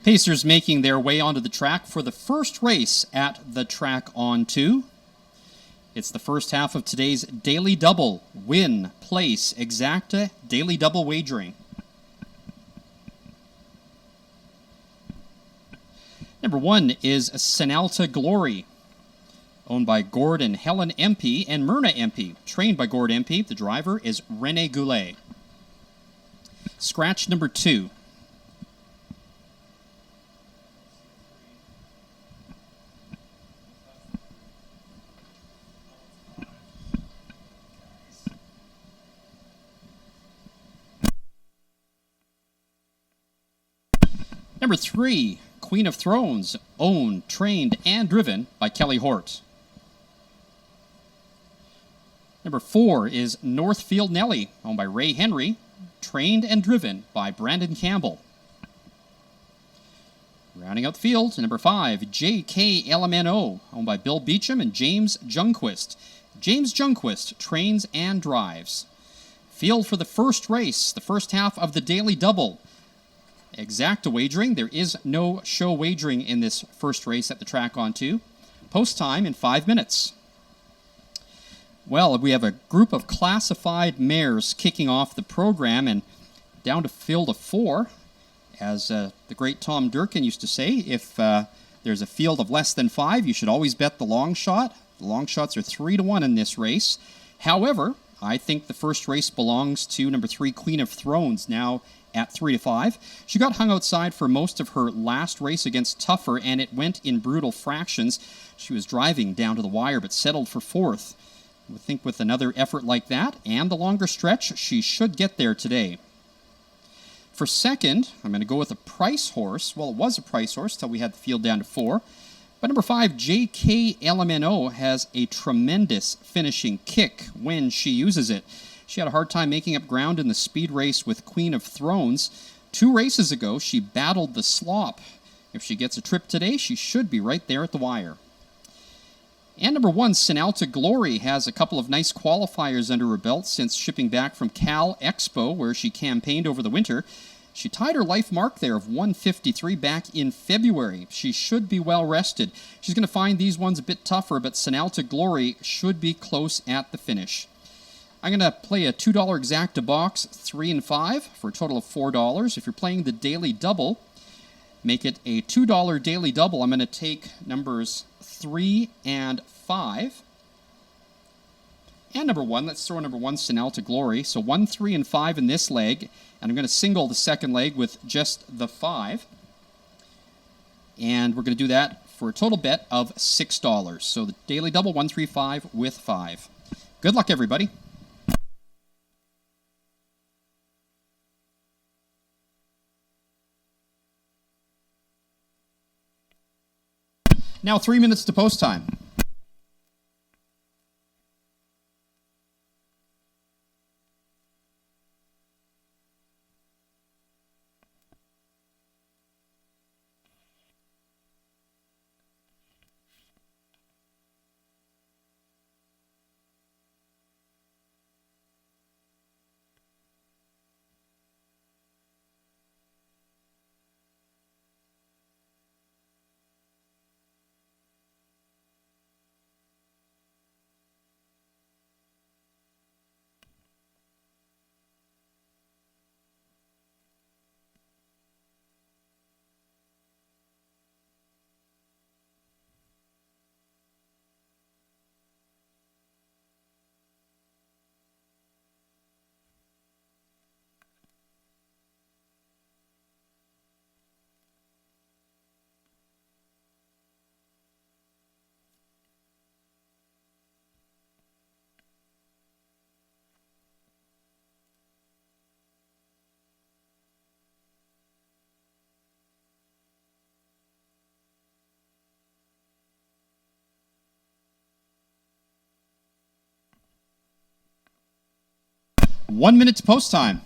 Pacers making their way onto the track for the first race at the track on 2. It's the first half of today's Daily Double, Win, Place, Exacta Daily Double Wagering. Number 1 is Untitled Glory, owned by Gord and Helen MP and Myrna MP, trained by Gord MP. The driver is Rene Goulet. Scratch number 2. Number 3, Queen of Thrones, owned, trained, and driven by Kelly Hort. Number 4 is Northfield Nellie, owned by Ray Henry, trained and driven by Brandon Campbell. Rounding out the field, number 5, JK LMNO, owned by Bill Beecham and James Jungquist. James Jungquist trains and drives. Field for the first race, the first half of the Daily Double. Exacta wagering. There is no show wagering in this first race at the track on 2. Post time in 5 minutes. Well, we have a group of classified mares kicking off the program, and down to field of 4. As the great Tom Durkin used to say, if there's a field of less than 5, you should always bet the long shot. The long shots are 3-1 in this race. However, I think the first race belongs to number 3, Queen of Thrones, now at 3-5. She got hung outside for most of her last race against Tougher, and it went in brutal fractions. She was driving down to the wire, but settled for 4th. I think with another effort like that, and the longer stretch, she should get there today. For second, I'm going to go with a price horse. Well, it was a price horse till we had the field down to 4. But number 5, JK LMNO, has a tremendous finishing kick when she uses it. She had a hard time making up ground in the speed race with Queen of Thrones. 2 races ago, she battled the slop. If she gets a trip today, she should be right there at the wire. And number 1, Untitled Glory, has a couple of nice qualifiers under her belt since shipping back from Cal Expo, where she campaigned over the winter. She tied her life mark there of 153 back in February. She should be well rested. She's going to find these ones a bit tougher, but Untitled Glory should be close at the finish. I'm going to play a $2 exacta box, 3 and 5, for a total of $4. If you're playing the Daily Double, make it a $2 Daily Double. I'm going to take numbers 3 and 5. And number 1, let's throw number 1, Untitled Glory. So 1, 3, and 5 in this leg. And I'm going to single the second leg with just the 5. And we're going to do that for a total bet of $6. So the Daily Double, 1, 3, 5 with 5. Good luck, everybody. Now 3 minutes to post time. One minute to post time.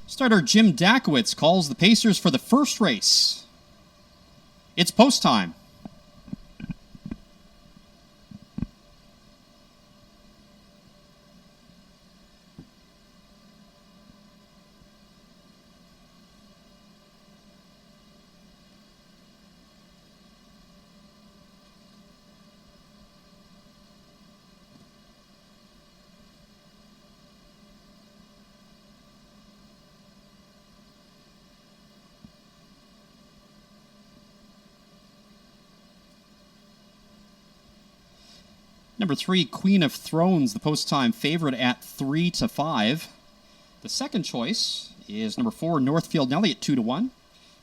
Starter Jim Dakowitz calls the Pacers for the first race. It's post time. Number 3, Queen of Thrones, the post-time favorite at 3-5. The second choice is number 4, Northfield Nelly at 2-1.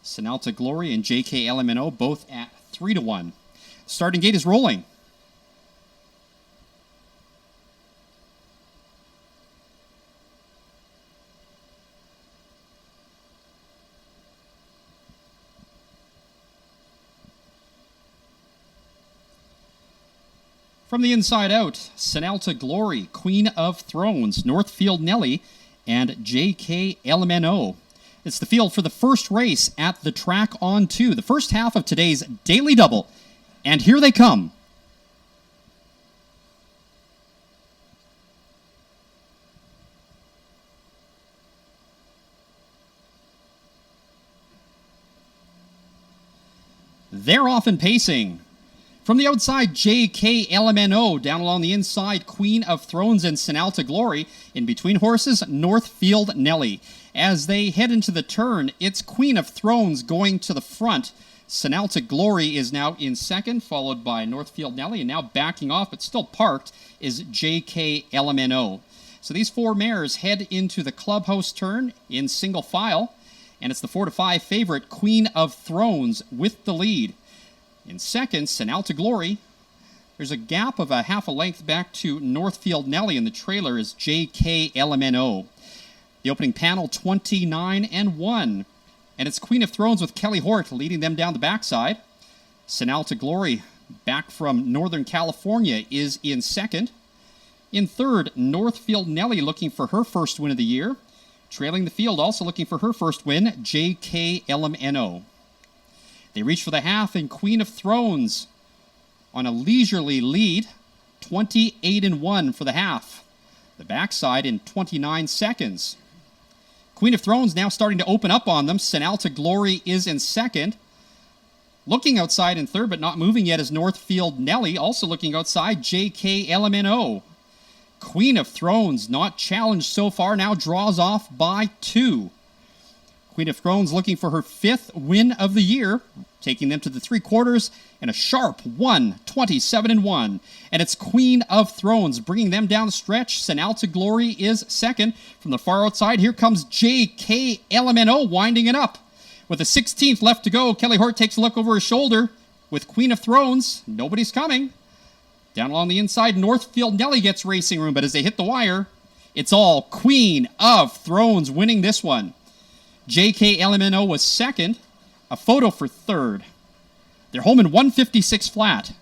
Sinalta Glory and JK LMNO both at 3-1. Starting gate is rolling. From the inside out, Sinalta Glory, Queen of Thrones, Northfield Nelly, and JK LMNO. It's the field for the first race at the track on 2, the first half of today's Daily Double. And here they come. They're off and pacing. From the outside, JK LMNO. Down along the inside, Queen of Thrones and Sinalta Glory. In between horses, Northfield Nelly. As they head into the turn, it's Queen of Thrones going to the front. Sinalta Glory is now in second, followed by Northfield Nelly. And now backing off, but still parked, is JK LMNO. So these 4 mares head into the clubhouse turn in single file. And it's the 4-5 favorite, Queen of Thrones, with the lead. In second, Sinalta Glory. There's a gap of a half a length back to Northfield Nelly, and the trailer is JK LMNO. The opening panel, 29-1. And it's Queen of Thrones with Kelly Hort leading them down the backside. Sinalta Glory, back from Northern California, is in second. In third, Northfield Nelly looking for her first win of the year. Trailing the field, also looking for her first win, JK LMNO. They reach for the half, and Queen of Thrones on a leisurely lead, 28-1 for the half. The backside in 29 seconds. Queen of Thrones now starting to open up on them. Sinalta Glory is in second. Looking outside in third, but not moving yet, is Northfield Nelly. Also looking outside, JK LMNO. Queen of Thrones, not challenged so far, now draws off by 2. Queen of Thrones looking for her 5th win of the year, taking them to the 3/4 and a sharp 1:27-1. And it's Queen of Thrones bringing them down the stretch. Sinalta Glory is second. From the far outside, here comes JK LMNO winding it up. With the 16th left to go, Kelly Hort takes a look over his shoulder. With Queen of Thrones, nobody's coming. Down along the inside, Northfield Nelly gets racing room, but as they hit the wire, it's all Queen of Thrones winning this one. JK LMNO was second. A photo for third. They're home in 156 flat.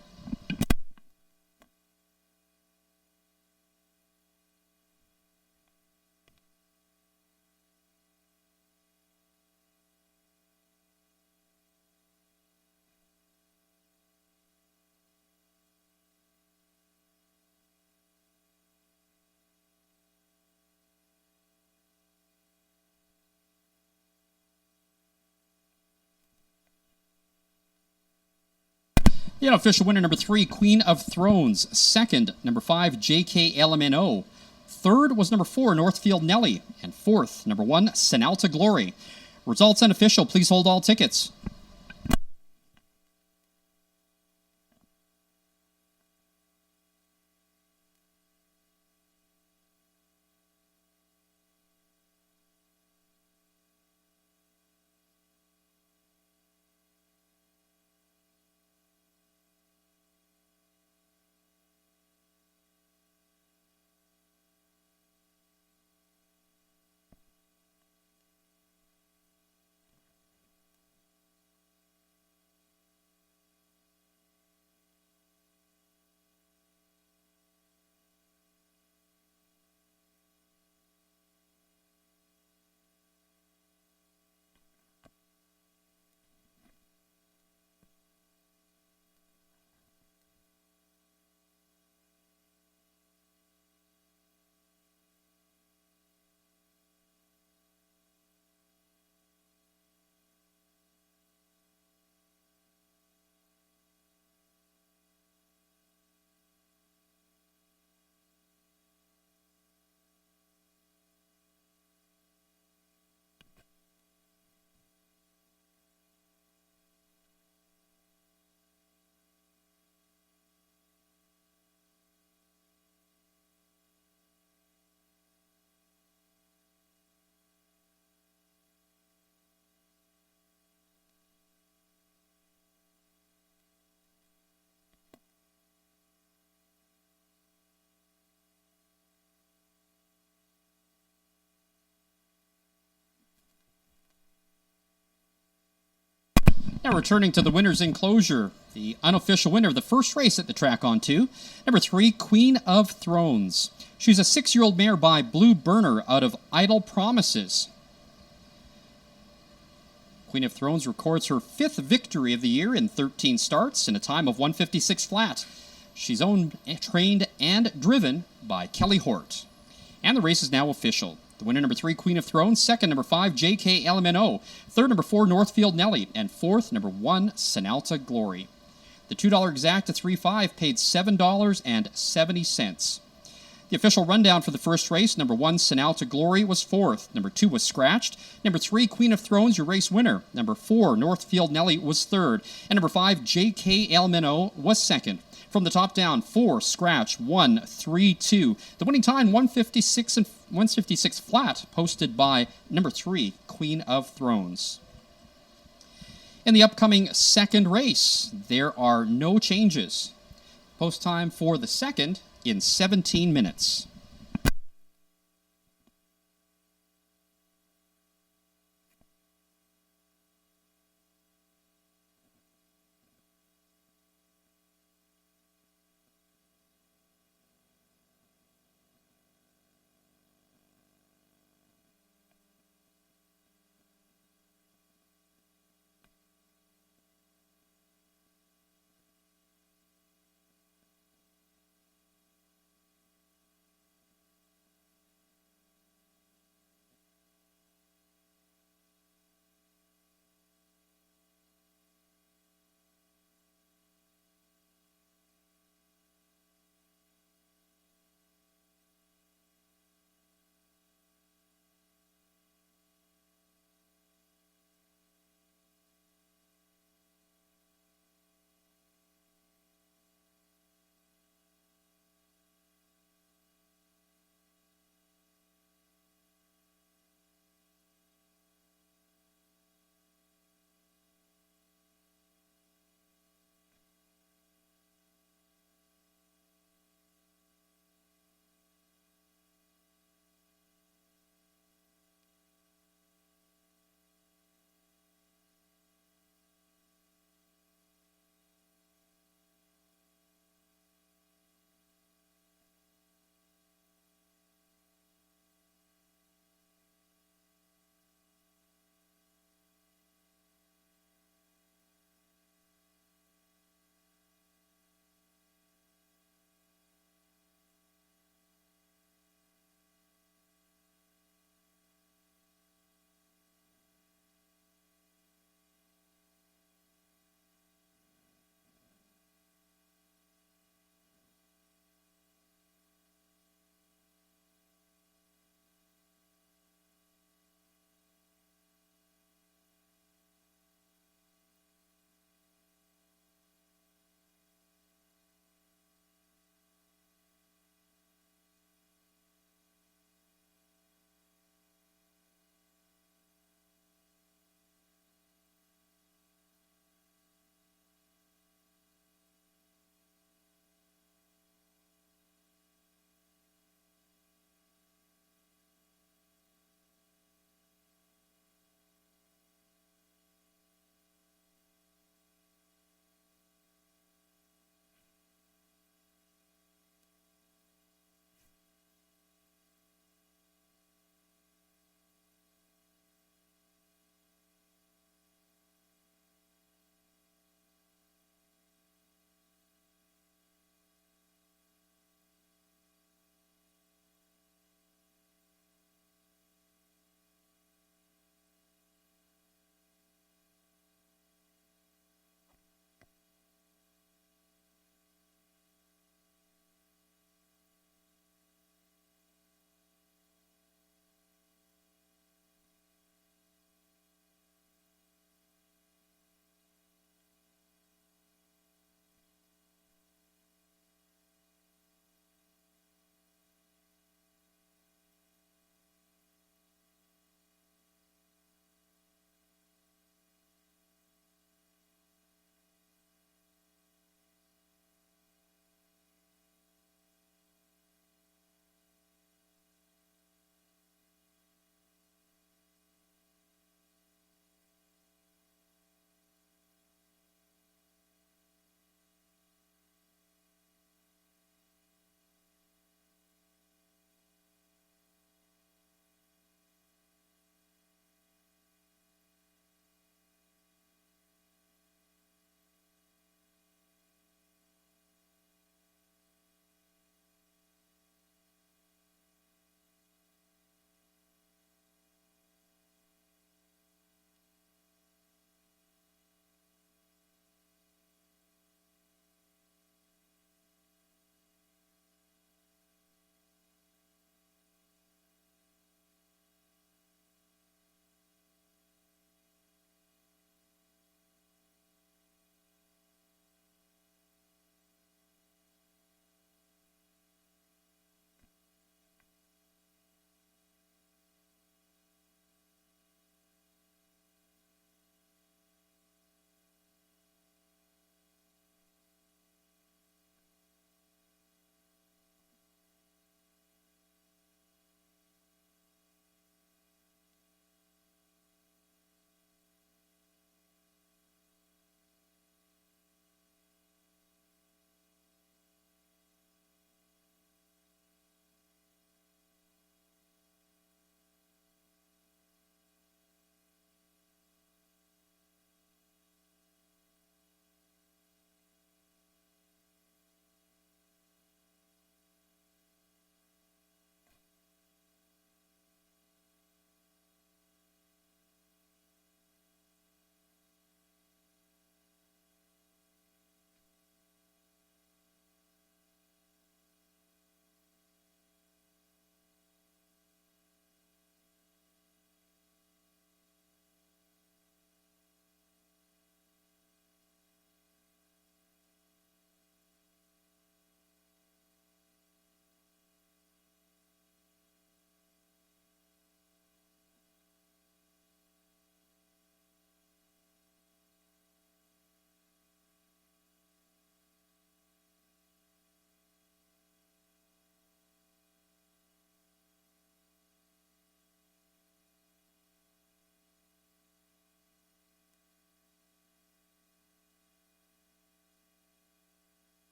The unofficial winner, number 3, Queen of Thrones. Second, number 5, JK LMNO. Third was number 4, Northfield Nelly. And fourth, number 1, Sinalta Glory. Results unofficial. Please hold all tickets. Now returning to the winner's enclosure, the unofficial winner of the first race at the track on 2, number 3, Queen of Thrones. She's a 6-year-old mare by Blue Burner out of Idle Promises. Queen of Thrones records her 5th victory of the year in 13 starts in a time of 156 flat. She's owned, trained, and driven by Kelly Hort. And the race is now official. The winner, number 3, Queen of Thrones. Second, number 5, JK LMNO. Third, number 4, Northfield Nelly. And fourth, number 1, Sinalta Glory. The $2 exacta 3-5 paid $7.70. The official rundown for the first race, number 1, Sinalta Glory, was 4th. Number 2 was Scratched. Number 3, Queen of Thrones, your race winner. Number 4, Northfield Nelly, was 3rd. And number 5, JK Elmino, was 2nd. From the top down, 4, Scratch, 1, 3, 2. The winning time, 156 flat, posted by number 3, Queen of Thrones. In the upcoming second race, there are no changes. Post time for the second in 17 minutes.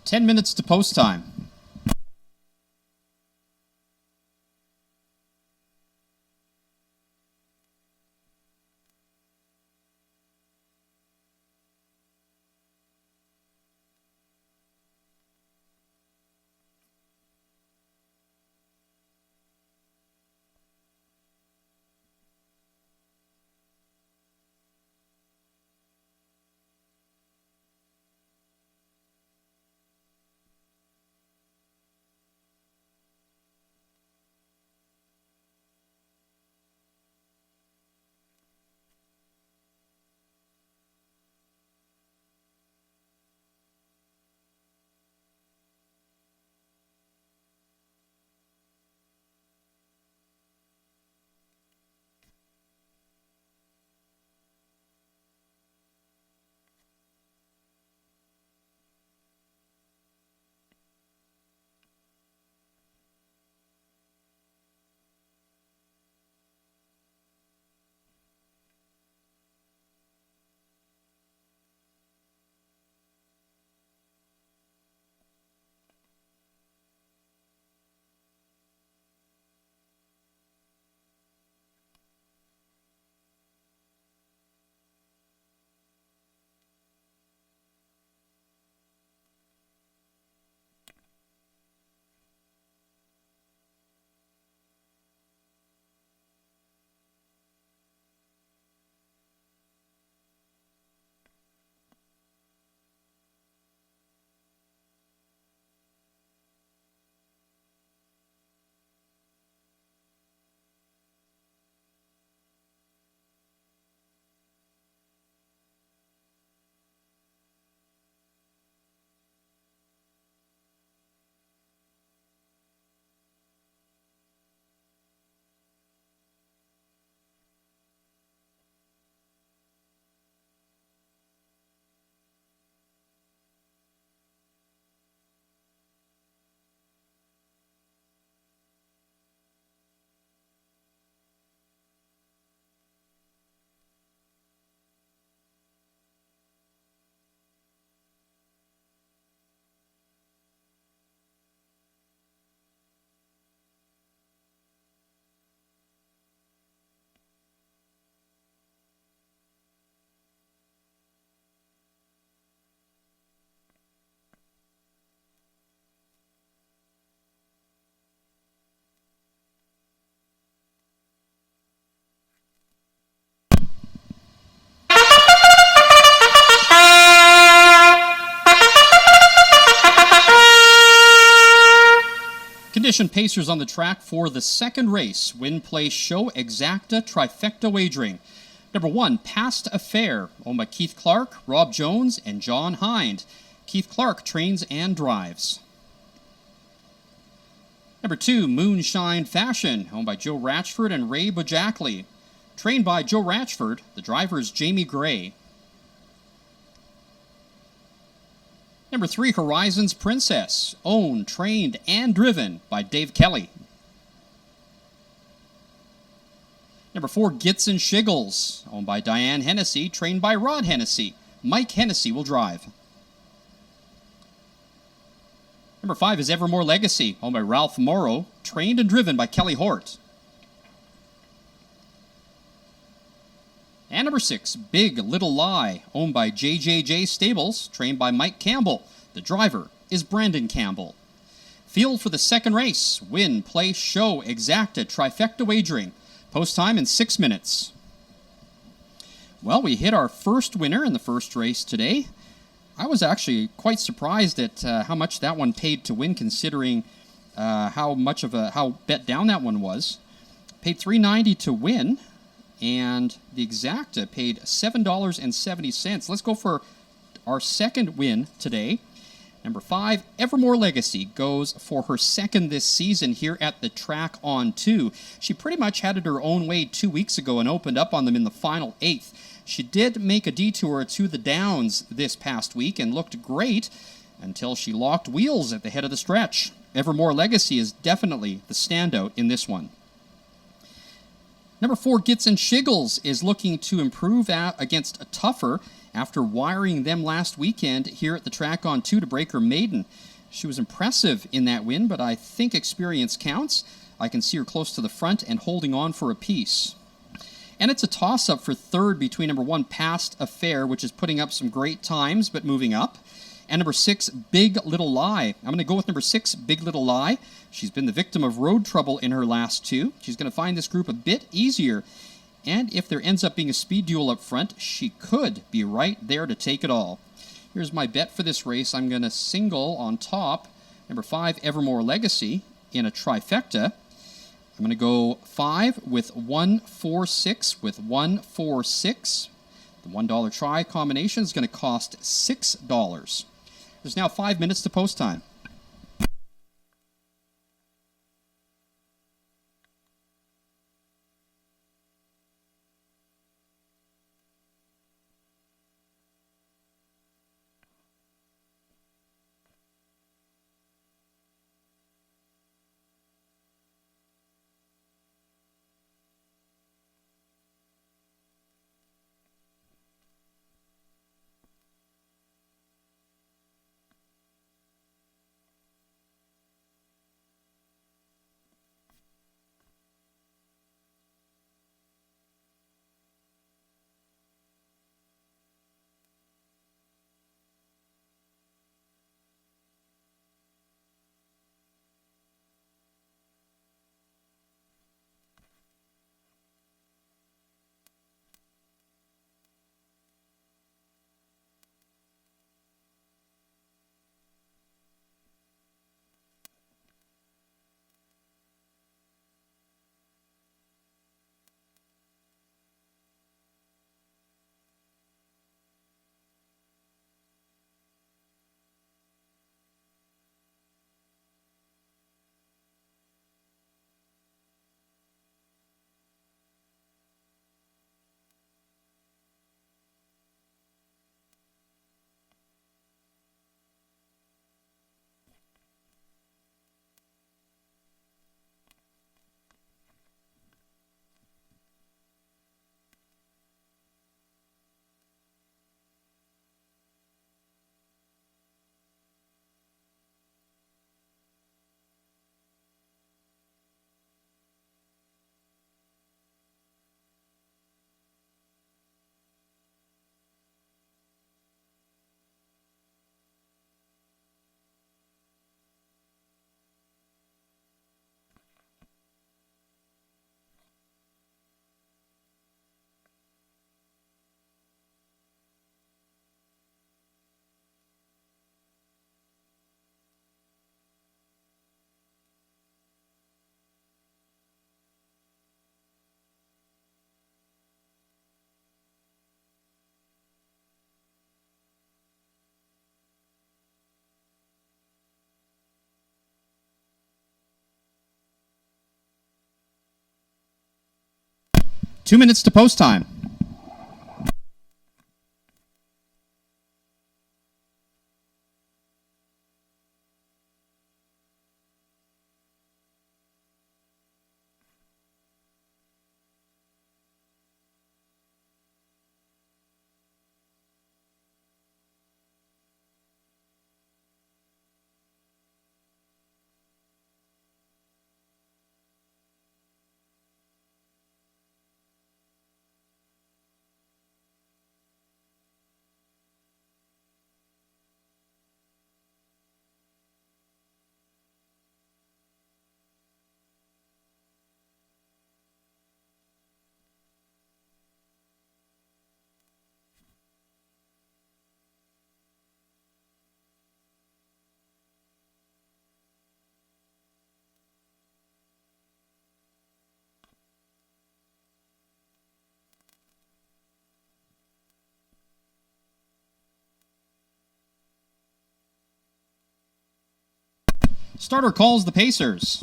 10 minutes to post time. Condition pacers on the track for the second race. Win, play, show, exacta, trifecta wagering. Number 1, Past Affair, owned by Keith Clark, Rob Jones, and John Hind. Keith Clark trains and drives. Number 2, Moonshine Fashion, owned by Joe Ratchford and Ray Bojackley. Trained by Joe Ratchford, the driver is Jamie Gray. Number 3, Horizons Princess, owned, trained, and driven by Dave Kelly. Number 4, Gitz and Shiggles, owned by Diane Hennessy, trained by Rod Hennessy. Mike Hennessy will drive. Number 5 is Evermore Legacy, owned by Ralph Morrow, trained and driven by Kelly Hort. And number 6, Big Little Lie, owned by JJJ Stables, trained by Mike Campbell. The driver is Brandon Campbell. Field for the second race. Win, play, show, exacta, trifecta wagering. Post time in 6 minutes. Well, we hit our first winner in the first race today. I was actually quite surprised at how much that one paid to win, considering how bet down that one was. Paid $3.90 to win. And the exacta paid $7.70. Let's go for our second win today. Number 5, Evermore Legacy goes for her second this season here at the track on 2. She pretty much had it her own way 2 weeks ago and opened up on them in the final 8th. She did make a detour to the Downs this past week and looked great until she locked wheels at the head of the stretch. Evermore Legacy is definitely the standout in this one. Number 4, Gits and Shiggles is looking to improve against a tougher after wiring them last weekend here at the track on 2 to break her maiden. She was impressive in that win, but I think experience counts. I can see her close to the front and holding on for a piece. And it's a toss-up for third between number 1, Past Affair, which is putting up some great times but moving up, and number 6, Big Little Lie. I'm going to go with number 6, Big Little Lie. She's been the victim of road trouble in her last 2. She's going to find this group a bit easier. And if there ends up being a speed duel up front, she could be right there to take it all. Here's my bet for this race. I'm going to single on top number 5, Evermore Legacy in a trifecta. I'm going to go 5 with 1, 4, 6 with 1, 4, 6. The $1 try combination is going to cost $6. There's now 5 minutes to post time. Two minutes to post time. Starter calls the Pacers.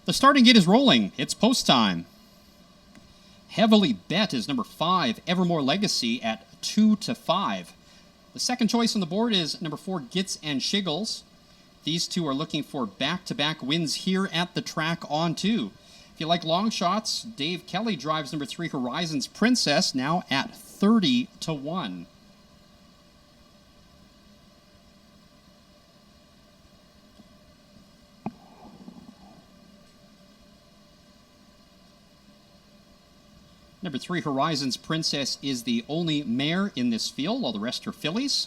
The starting gate is rolling. It's post time. Heavily Bet is number 5, Evermore Legacy at 2-5. The second choice on the board is number 4, Gits and Shiggles. These two are looking for back-to-back wins here at the track on 2. If you like long shots, Dave Kelly drives number 3, Horizons Princess, now at 30-1. Number 3, Horizons Princess, is the only mare in this field, while the rest are fillies.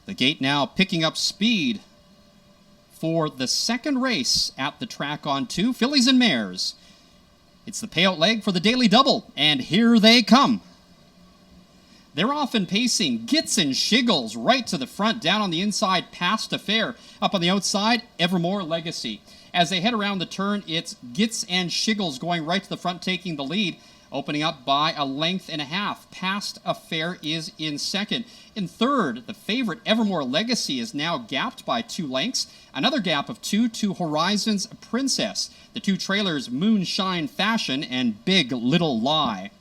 The gate now picking up speed for the second race at the track on 2, fillies and mares. It's the payout leg for the daily double, and here they come. They're often pacing Gits and Shiggles right to the front, down on the inside, past Affair. Up on the outside, Evermore Legacy. As they head around the turn, it's Gits and Shiggles going right to the front, taking the lead, opening up by a length and a half. Past Affair is in second. In third, the favorite Evermore Legacy is now gapped by 2 lengths. Another gap of 2 to Horizons Princess. The 2 trailers, Moonshine Fashion and Big Little Lie.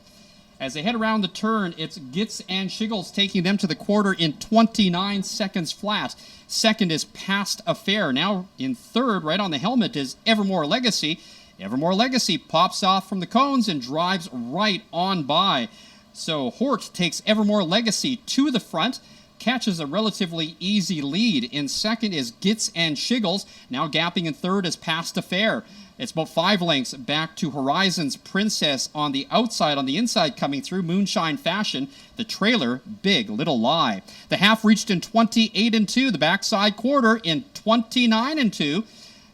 As they head around the turn, it's Gits and Shiggles taking them to the quarter in 29 seconds flat. Second is Past Affair. Now in third, right on the helmet, is Evermore Legacy. Evermore Legacy pops off from the cones and drives right on by. So Hort takes Evermore Legacy to the front, catches a relatively easy lead. In second is Gits and Shiggles. Now gapping in third is Past Affair. It's about 5 lengths back to Horizons Princess on the outside. On the inside, coming through, Moonshine Fashion. The trailer, Big Little Lie. The half reached in 28-2. The backside quarter in 29-2.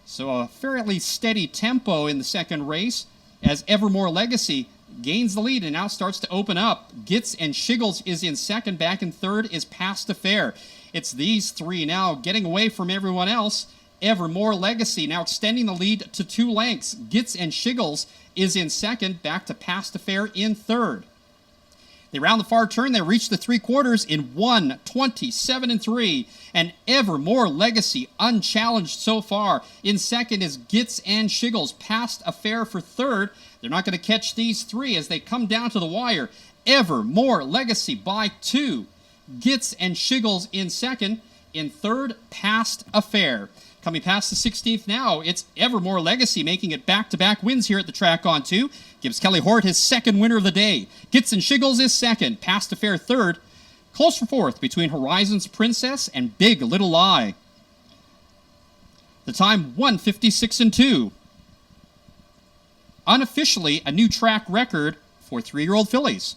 So a fairly steady tempo in the second race as Evermore Legacy gains the lead and now starts to open up. Gits and Shiggles is in second. Back in third is Past Affair. It's these 3 now getting away from everyone else. Evermore Legacy now extending the lead to 2 lengths. Gits and Shiggles is in second, back to Past Affair in third. They round the far turn, they reach the 3/4 in 1:27-3. And Evermore Legacy unchallenged so far. In second is Gits and Shiggles. Past Affair for third. They're not going to catch these 3 as they come down to the wire. Evermore Legacy by 2. Gits and Shiggles in second. In third, Past Affair. Coming past the 16th now, it's Evermore Legacy making it back-to-back wins here at the track on 2. Gives Kelly Hort his second winner of the day. Gits and Shiggles is second. Past Affair third. Close for fourth between Horizons Princess and Big Little Lie. The time 1:56-2. Unofficially, a new track record for 3-year-old fillies.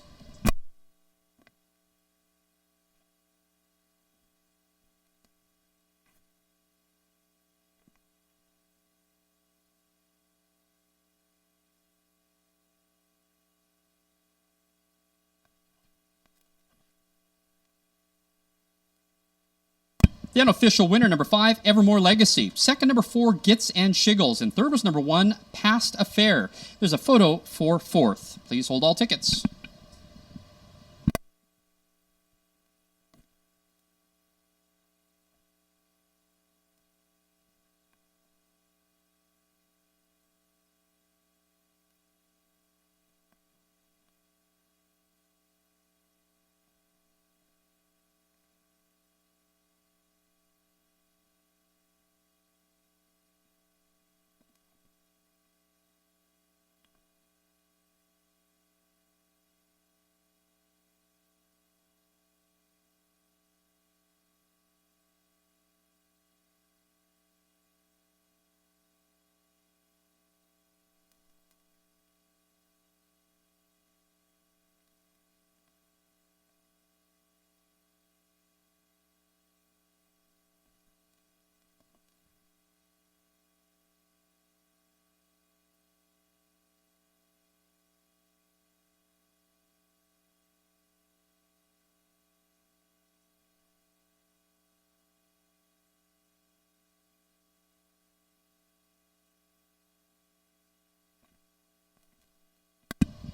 The unofficial winner, number 5, Evermore Legacy. Second, number 4, Gits and Shiggles. And third was number 1, Past Affair. There's a photo for fourth. Please hold all tickets.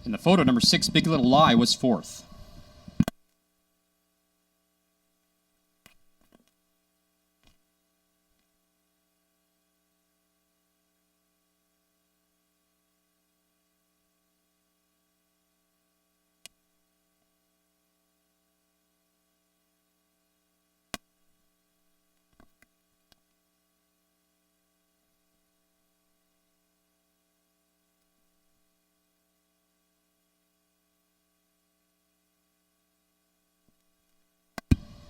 In the photo, number 6, Big Little Lie was fourth.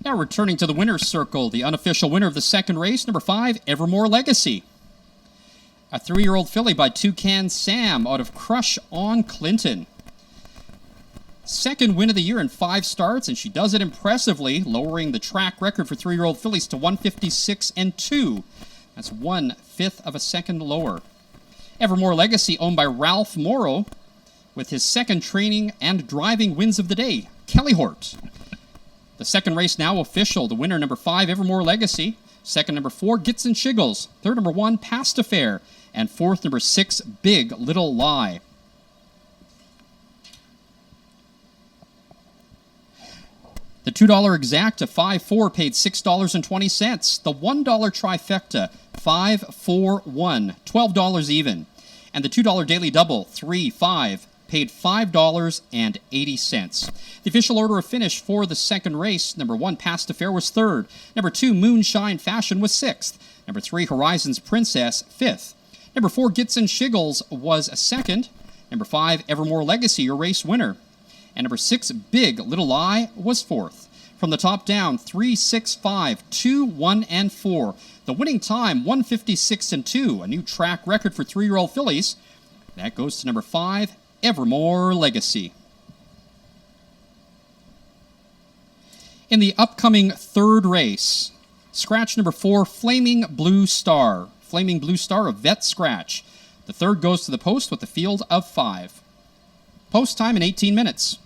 Now returning to the winner's circle, the unofficial winner of the second race, number 5, Evermore Legacy. A 3-year-old filly by Toucan Sam out of Crush on Clinton. Second win of the year in 5 starts, and she does it impressively, lowering the track record for 3-year-old fillies to 156 and 2. That's 1/5 of a second lower. Evermore Legacy, owned by Ralph Morrow, with his second training and driving wins of the day, Kelly Hort. The second race now official. The winner, number 5, Evermore Legacy. Second, number 4, Gits and Shiggles. Third, number 1, Past Affair. And fourth, number 6, Big Little Lie. The $2 exacta 5-4 paid $6.20. The $1 trifecta 5-4-1, $12 even. And the $2 daily double 3-5 paid $5.80. The official order of finish for the second race: number 1, Past Affair, was third. Number 2, Moonshine Fashion, was sixth. Number 3, Horizons Princess, fifth. Number 4, Gits and Shiggles, was second. Number 5, Evermore Legacy, your race winner. And number 6, Big Little Lie, was fourth. From the top down, 3, 6, 5, 2, 1, and 4. The winning time, 156 and 2, a new track record for 3-year-old fillies. That goes to number 5, Evermore Legacy. In the upcoming third race, scratch number 4, Flaming Blue Star. Flaming Blue Star, a vet scratch. The third goes to the post with a field of 5. Post time in 18 minutes.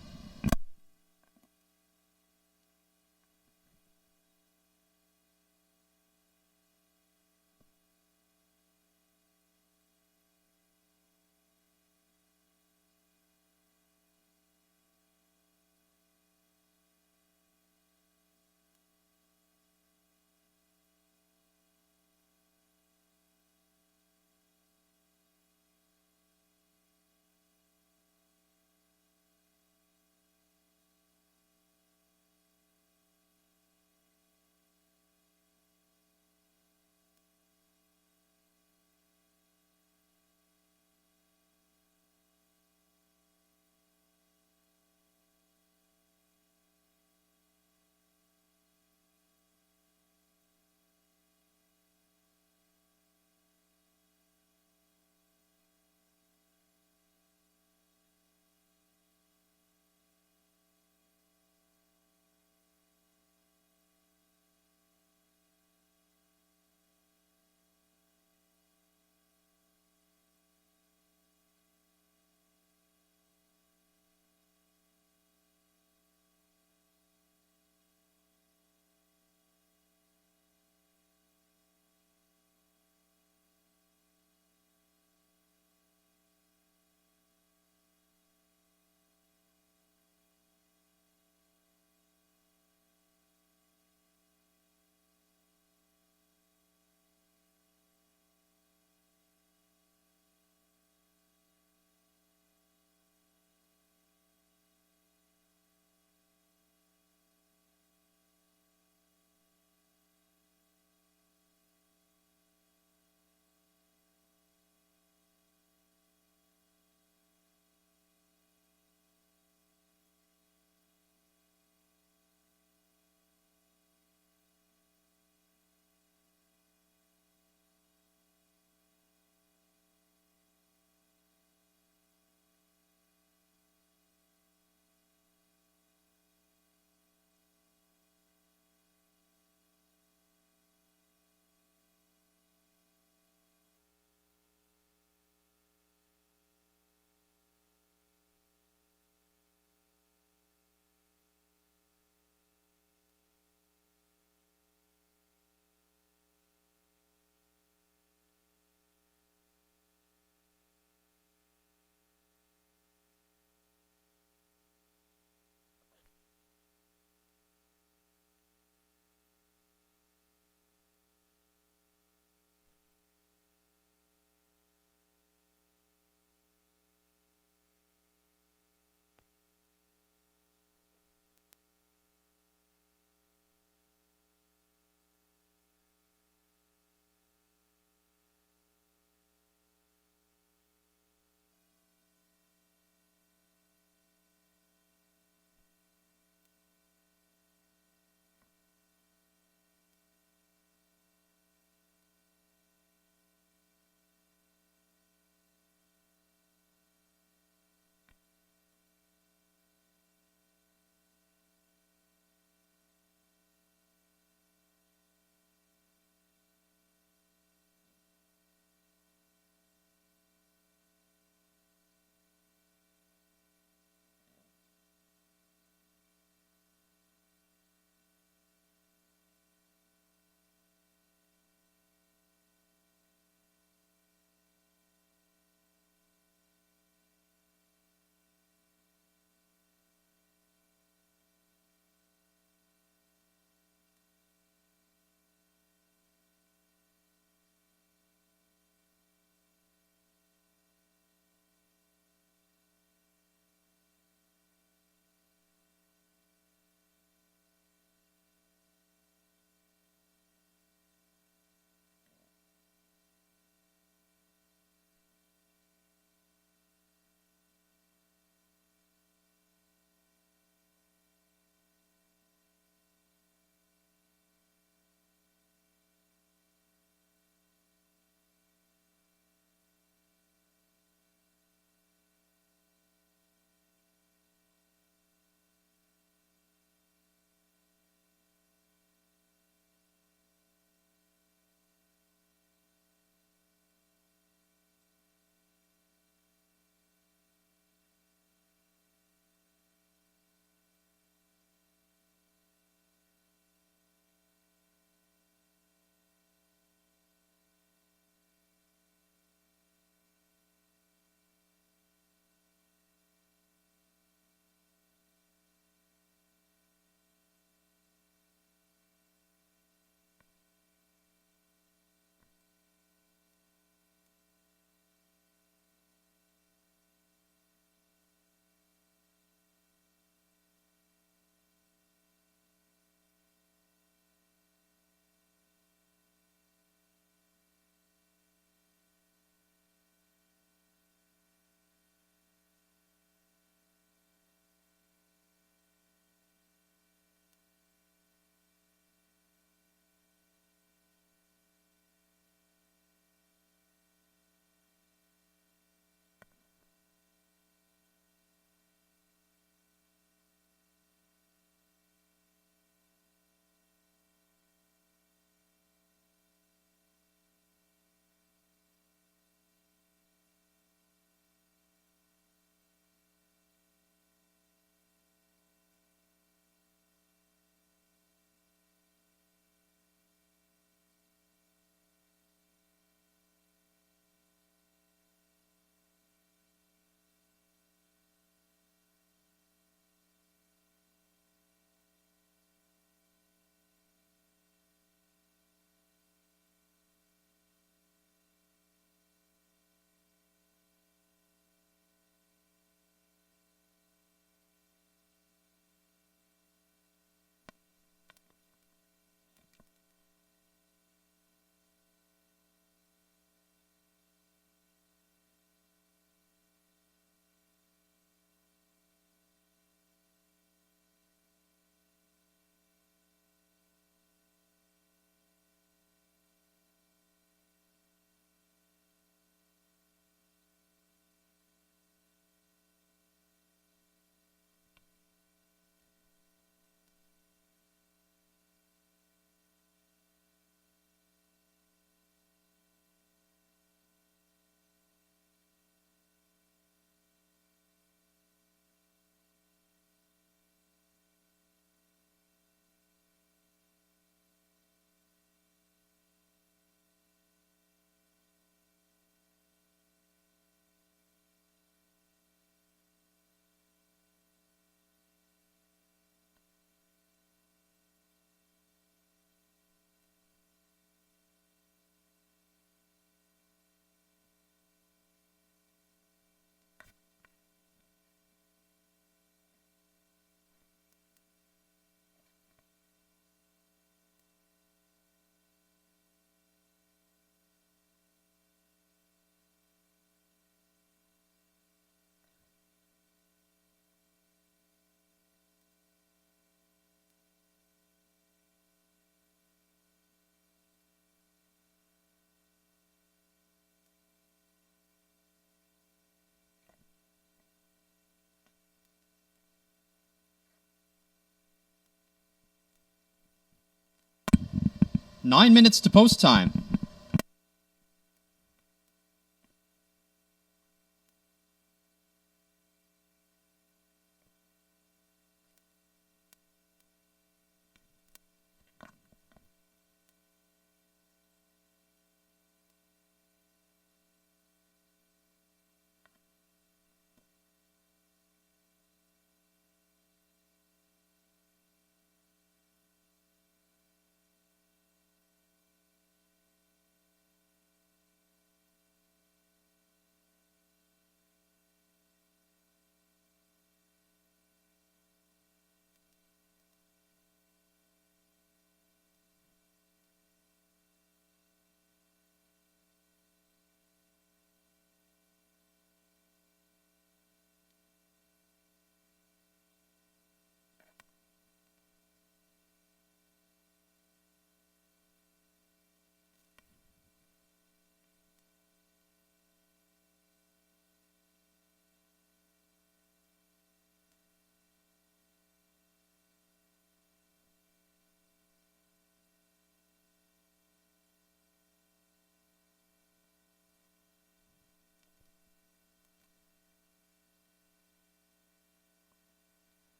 9 minutes to post time.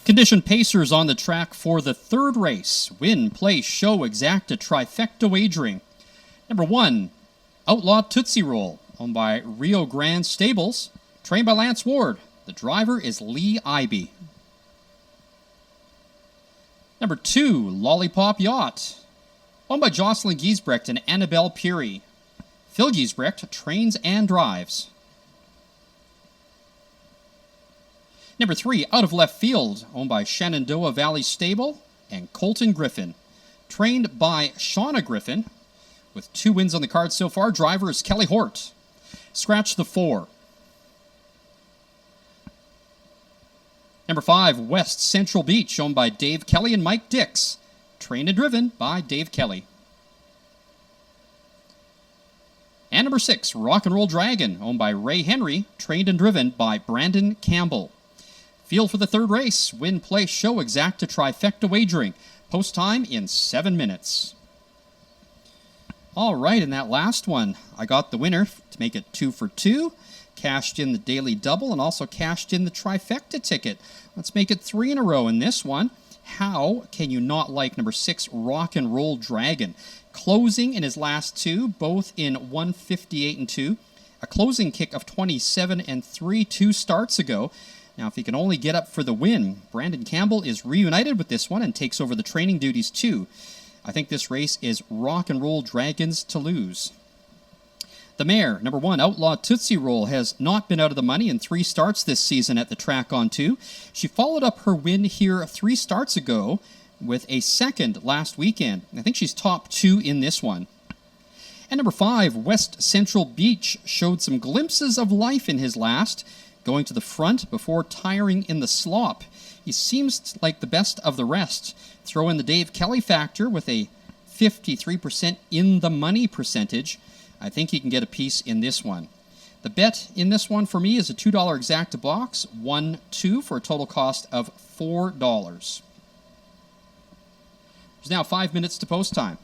Condition pacers on the track for the third race. Win, place, show, exacta, trifecta wagering. Number 1, Outlaw Tootsie Roll, owned by Rio Grande Stables, trained by Lance Ward. The driver is Lee Ivey. Number 2, Lollipop Yacht, owned by Jocelyn Giesbrecht and Annabelle Peary. Phil Giesbrecht trains and drives. Number 3, Out of Left Field, owned by Shenandoah Valley Stable and Colton Griffin. Trained by Shauna Griffin, with 2 wins on the card so far. Driver is Kelly Hort. Scratch the 4. Number 5, West Central Beach, owned by Dave Kelly and Mike Dix. Trained and driven by Dave Kelly. And number 6, Rock and Roll Dragon, owned by Ray Henry. Trained and driven by Brandon Campbell. Field for the third race. Win, place, show, exacta, trifecta wagering. Post time in 7 minutes. All right, in that last one, I got the winner to make it 2 for 2. Cashed in the daily double and also cashed in the trifecta ticket. Let's make it 3 in a row in this one. How can you not like number 6, Rock and Roll Dragon? Closing in his last 2, both in 158 and 2. A closing kick of 27 and 3 2 starts ago. Now, if he can only get up for the win, Brandon Campbell is reunited with this one and takes over the training duties too. I think this race is Rock and Roll Dragons to lose. The mare, number 1, Outlaw Tootsie Roll, has not been out of the money in 3 starts this season at the track on 2. She followed up her win here 3 starts ago with a second last weekend. I think she's top 2 in this one. And number 5, West Central Beach, showed some glimpses of life in his last, going to the front before tiring in the slop. He seems like the best of the rest. Throw in the Dave Kelly factor with a 53% in the money percentage. I think he can get a piece in this one. The bet in this one for me is a $2 exacta box, 1-2 for a total cost of $4. There's now 5 minutes to post time.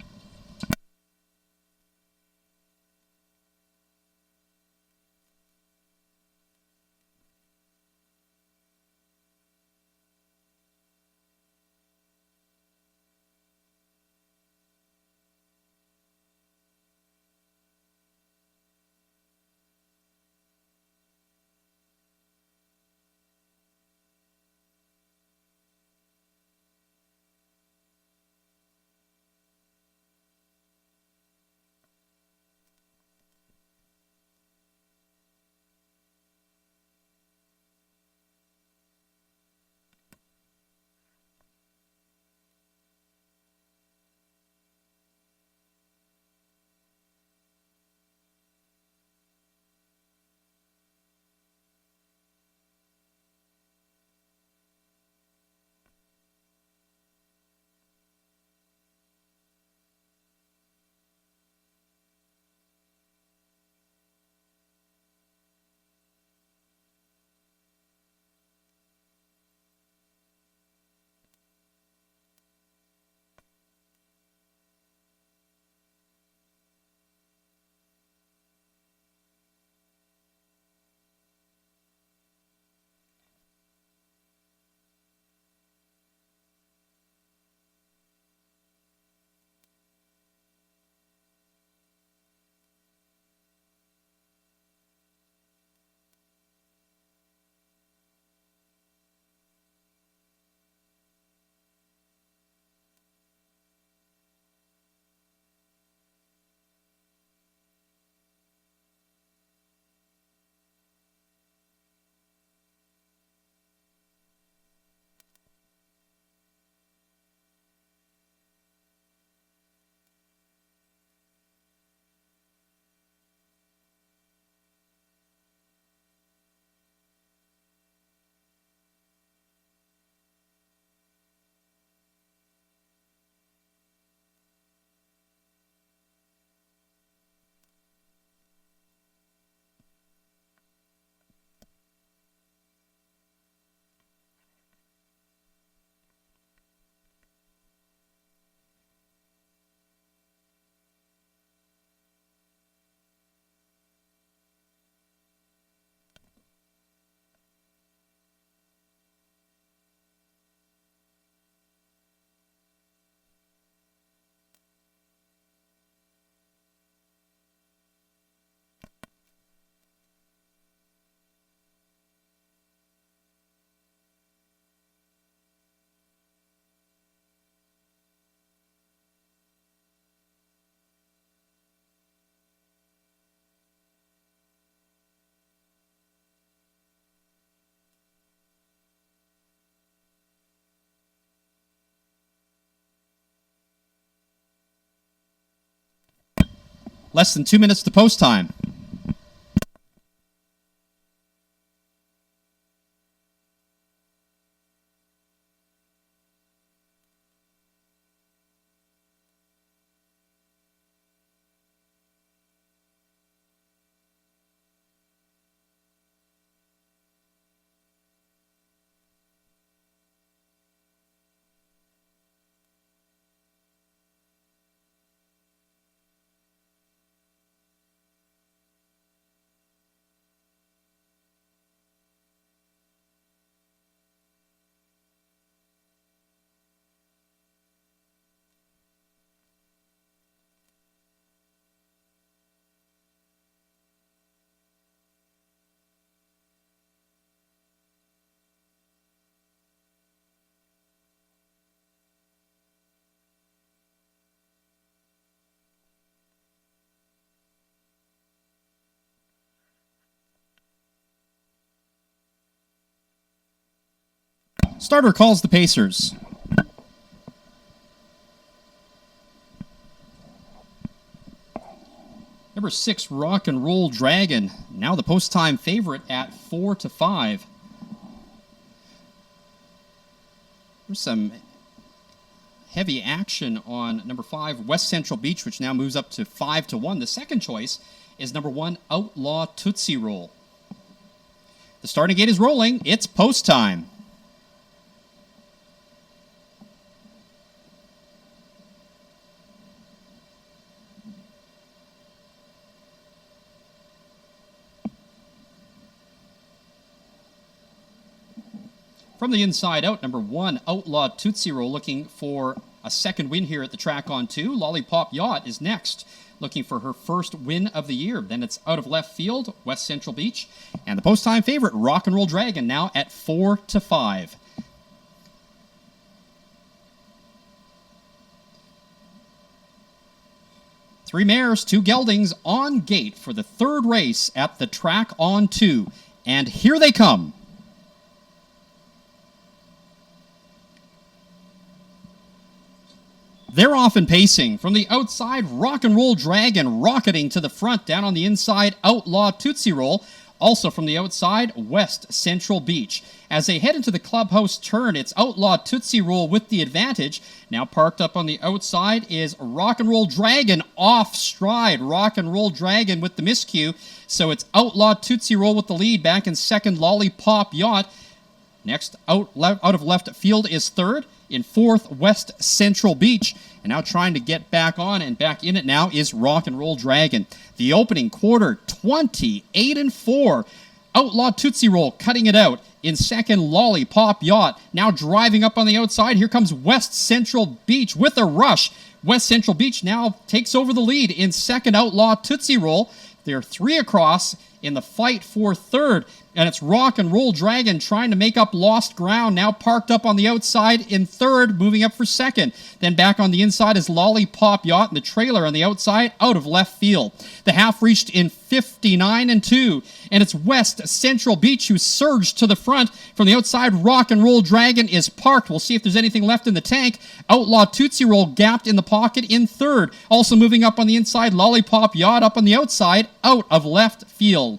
Less than 2 minutes to post time. Starter calls the Pacers. Number 6, Rock and Roll Dragon. Now the post-time favorite at 4-5. There's some heavy action on number 5, West Central Beach, which now moves up to 5-1. The second choice is number 1, Outlaw Tootsie Roll. The starting gate is rolling. It's post time. From the inside out, number 1, Outlaw Tootsie Roll, looking for a second win here at the track on 2. Lollipop Yacht is next, looking for her first win of the year. Then it's out of left field, West Central Beach. And the post-time favorite, Rock and Roll Dragon, now at 4-5. Three mares, 2 geldings on gate for the third race at the track on 2. And here they come. They're off and pacing. From the outside, Rock and Roll Dragon rocketing to the front. Down on the inside, Outlaw Tootsie Roll. Also from the outside, West Central Beach. As they head into the clubhouse turn, it's Outlaw Tootsie Roll with the advantage. Now parked up on the outside is Rock and Roll Dragon off stride. Rock and Roll Dragon with the miscue. So it's Outlaw Tootsie Roll with the lead. Back in second, Lollipop Yacht. Next, out of left field is third. In fourth, West Central Beach. And now trying to get back on and back in it now is Rock and Roll Dragon. The opening quarter, 28-4. Outlaw Tootsie Roll cutting it out. In second, Lollipop Yacht. Now driving up on the outside. Here comes West Central Beach with a rush. West Central Beach now takes over the lead. In second, Outlaw Tootsie Roll. They're 3 across in the fight for third. And it's Rock and Roll Dragon trying to make up lost ground. Now parked up on the outside in third, moving up for second. Then back on the inside is Lollipop Yacht, and the trailer on the outside out of left field. The half reached in 59-2. And it's West Central Beach who surged to the front. From the outside, Rock and Roll Dragon is parked. We'll see if there's anything left in the tank. Outlaw Tootsie Roll gapped in the pocket in third. Also moving up on the inside, Lollipop Yacht up on the outside, out of left field.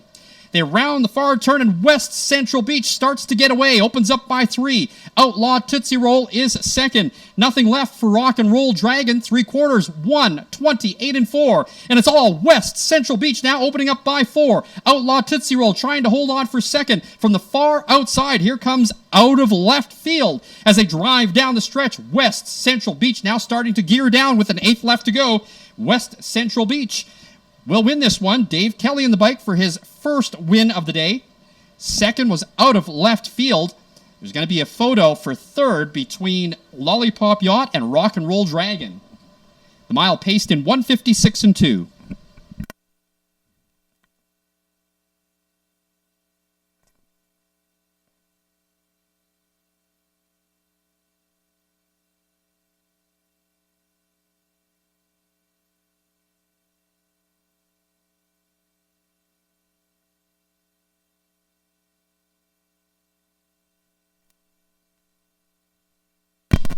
They round the far turn, and West Central Beach starts to get away. Opens up by 3. Outlaw Tootsie Roll is second. Nothing left for Rock and Roll Dragon. 3 quarters, 28-4. And it's all West Central Beach now opening up by 4. Outlaw Tootsie Roll trying to hold on for second. From the far outside, here comes out of left field. As they drive down the stretch, West Central Beach now starting to gear down with an 1/8 left to go. West Central Beach will win this one. Dave Kelly in the bike for his first win of the day. Second was out of left field. There's going to be a photo for third between Lollipop Yacht and Rock and Roll Dragon. The mile paced in 1:56-2.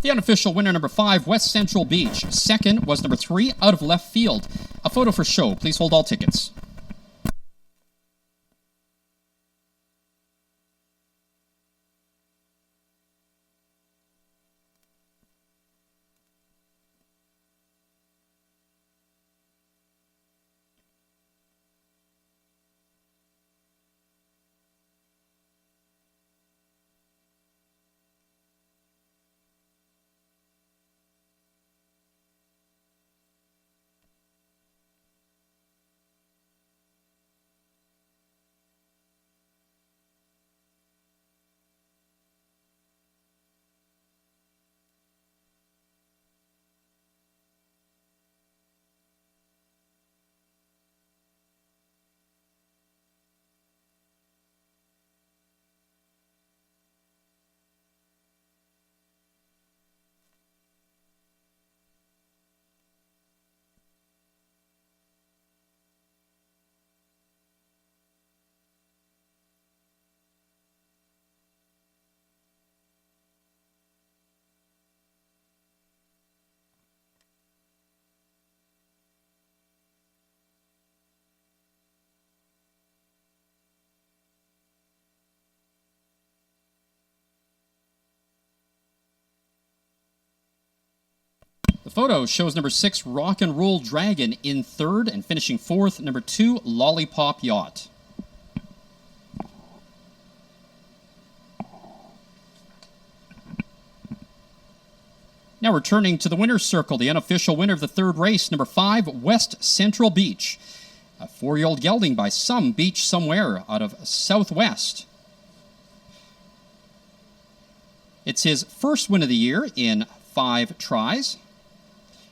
The unofficial winner, number 5, West Central Beach. Second was number 3, out of left field. A photo for show. Please hold all tickets. The photo shows number 6, Rock and Roll Dragon, in third, and finishing fourth, number 2, Lollipop Yacht. Now returning to the winner's circle, the unofficial winner of the third race, number 5, West Central Beach. A 4-year-old gelding by Some Beach Somewhere out of Southwest. It's his first win of the year in 5 tries,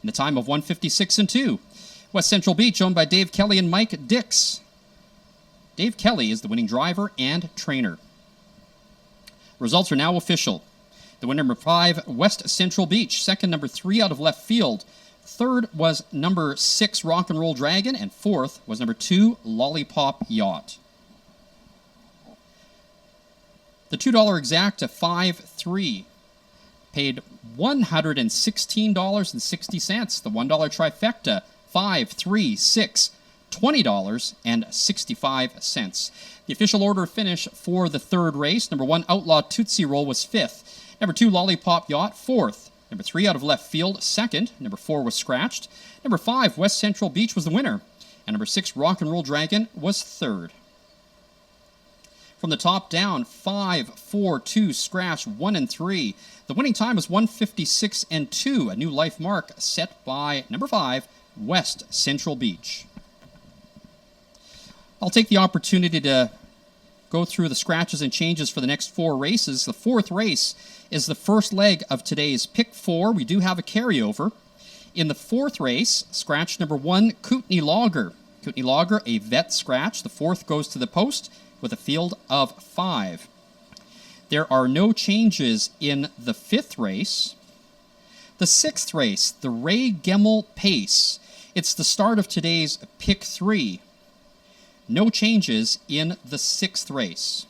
in a time of 156 and 2. West Central Beach, owned by Dave Kelly and Mike Dix. Dave Kelly is the winning driver and trainer. Results are now official. The winner, number 5, West Central Beach. Second, number 3 out of left field. Third was number 6, Rock and Roll Dragon. And fourth was number 2, Lollipop Yacht. The $2 exacta 5-3 paid $116.60. The $1 trifecta 5-3-6 $20.65. The official order of finish for the third race: number 1, Outlaw Tootsie Roll, was 5th. Number 2, Lollipop Yacht, 4th. Number 3, out of left field, 2nd. Number 4 was scratched. Number 5, West Central Beach, was the winner. And number 6, Rock and Roll Dragon, was 3rd. From the top down, 5, 4, 2, scratch, 1 and 3. The winning time was 156 and 2, a new life mark set by number 5, West Central Beach. I'll take the opportunity to go through the scratches and changes for the next 4 races. The 4th race is the first leg of today's Pick 4. We do have a carryover. In the 4th race, scratch number 1, Kootenai Logger. Kootenai Logger, a vet scratch. The 4th goes to the post with a field of 5. There are no changes in the 5th race. The 6th race, the Ray Gemmel Pace. It's the start of today's Pick 3. No changes in the 6th race.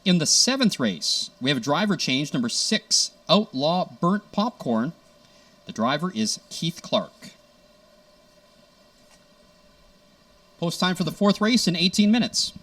In the 7th race, we have a driver change, number 6, Outlaw Burnt Popcorn. The driver is Keith Clark. Post time for the 4th race in 18 minutes.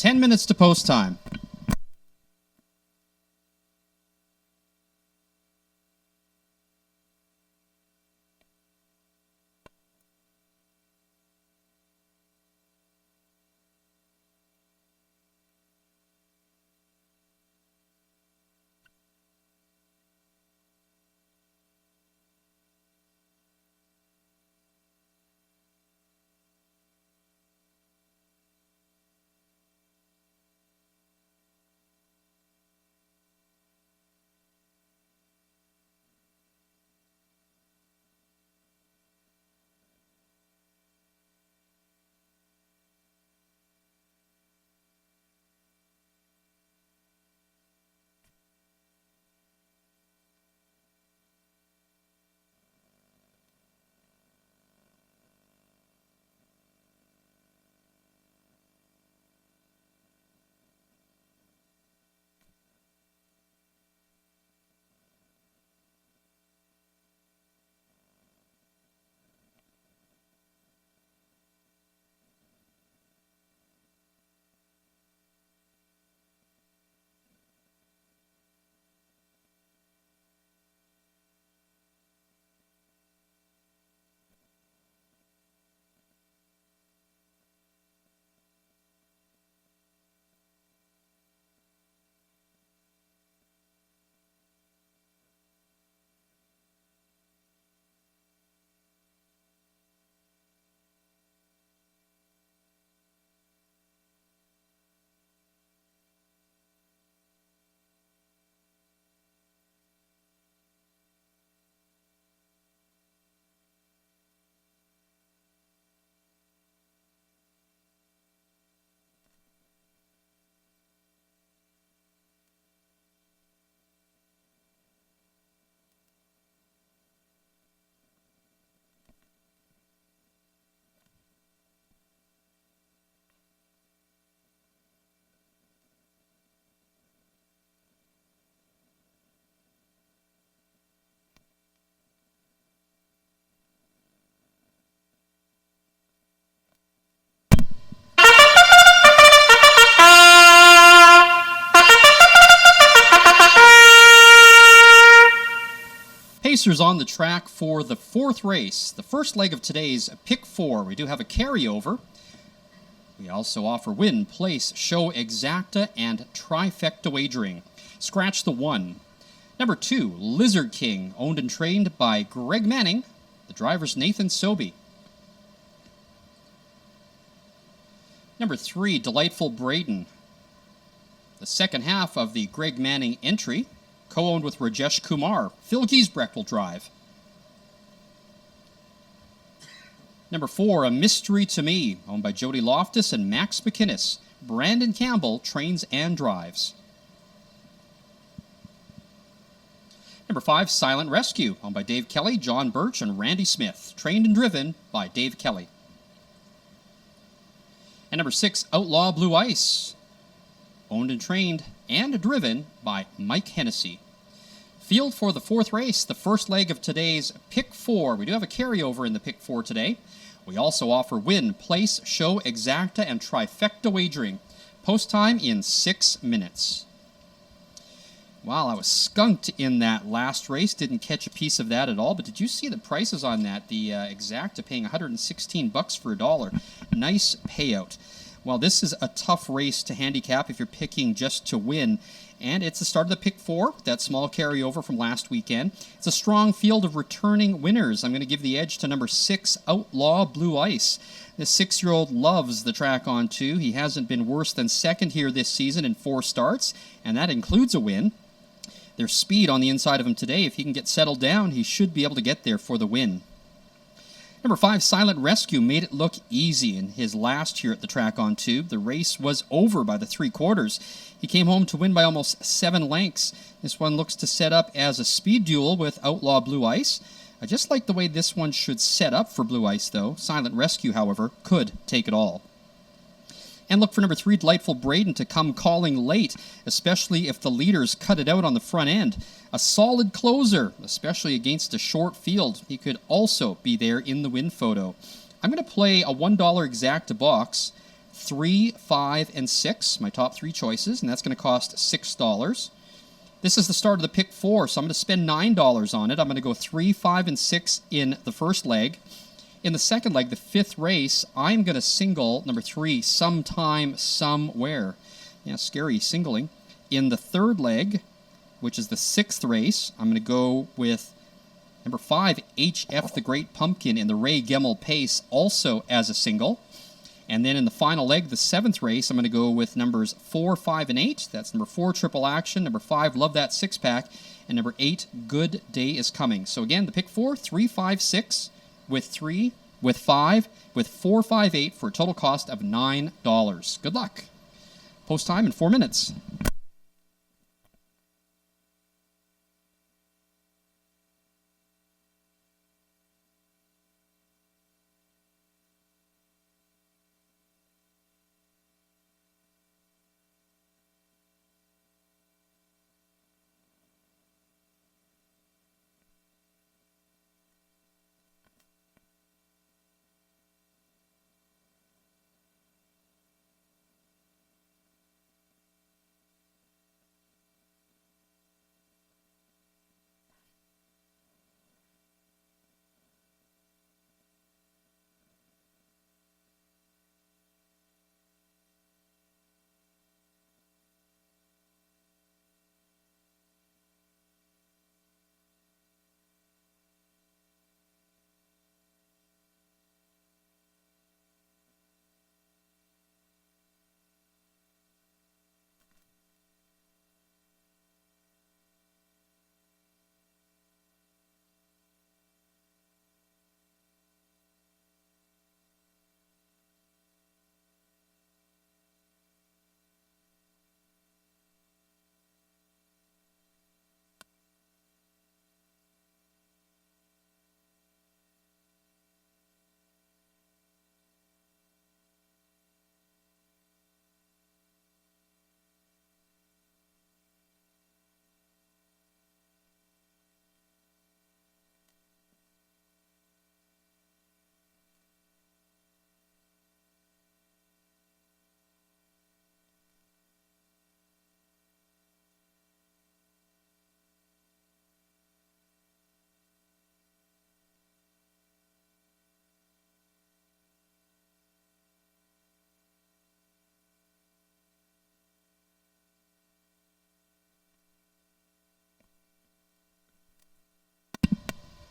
10 minutes to post time. Pacers on the track for the fourth race, the first leg of today's Pick 4. We do have a carryover. We also offer win, place, show, exacta, and trifecta wagering. Scratch the 1. Number 2, Lizard King, owned and trained by Greg Manning. The driver's Nathan Sobey. Number 3, Delightful Braden. The second half of the Greg Manning entry, co-owned with Rajesh Kumar. Phil Giesbrecht will drive. Number 4, A Mystery to Me, owned by Jody Loftus and Max McInnes. Brandon Campbell trains and drives. Number 5, Silent Rescue, owned by Dave Kelly, John Birch, and Randy Smith. Trained and driven by Dave Kelly. And number 6, Outlaw Blue Ice, owned and trained and driven by Mike Hennessy. Field for the fourth race, the first leg of today's Pick 4. We do have a carryover in the Pick 4 today. We also offer win, place, show, exacta, and trifecta wagering. Post time in 6 minutes. Wow, I was skunked in that last race. Didn't catch a piece of that at all. But did you see the prices on that? The exacta paying $116 for $1. Nice payout. Well, this is a tough race to handicap if you're picking just to win. And it's the start of the Pick 4, that small carryover from last weekend. It's a strong field of returning winners. I'm going to give the edge to number 6, Outlaw Blue Ice. This 6-year-old loves the track on 2. He hasn't been worse than second here this season in 4 starts, and that includes a win. There's speed on the inside of him today. If he can get settled down, he should be able to get there for the win. Number 5, Silent Rescue, made it look easy in his last here at the track on 2. The race was over by the 3/4. He came home to win by almost 7 lengths. This one looks to set up as a speed duel with Outlaw Blue Ice. I just like the way this one should set up for Blue Ice, though. Silent Rescue, however, could take it all. And look for number 3, Delightful Braden, to come calling late, especially if the leaders cut it out on the front end. A solid closer, especially against a short field. He could also be there in the win photo. I'm going to play a $1 exacta box, 3, 5, and 6, my top three choices, and that's going to cost $6. This is the start of the pick 4, so I'm going to spend $9 on it. I'm going to go 3, 5, and 6 in the first leg. In the second leg, the 5th race, I'm going to single number 3, Sometime, Somewhere. Yeah, scary singling. In the third leg, which is the 6th race, I'm going to go with number 5, HF the Great Pumpkin in the Ray Gemmell pace, also as a single. And then in the final leg, the 7th race, I'm going to go with numbers 4, 5, and 8. That's number 4, Triple Action. Number 5, Love That Six Pack. And number 8, Good Day Is Coming. So again, the pick 4, 3, 5, 6, with 3, with 5, with 4, 5, 8 for a total cost of $9. Good luck. Post time in 4 minutes.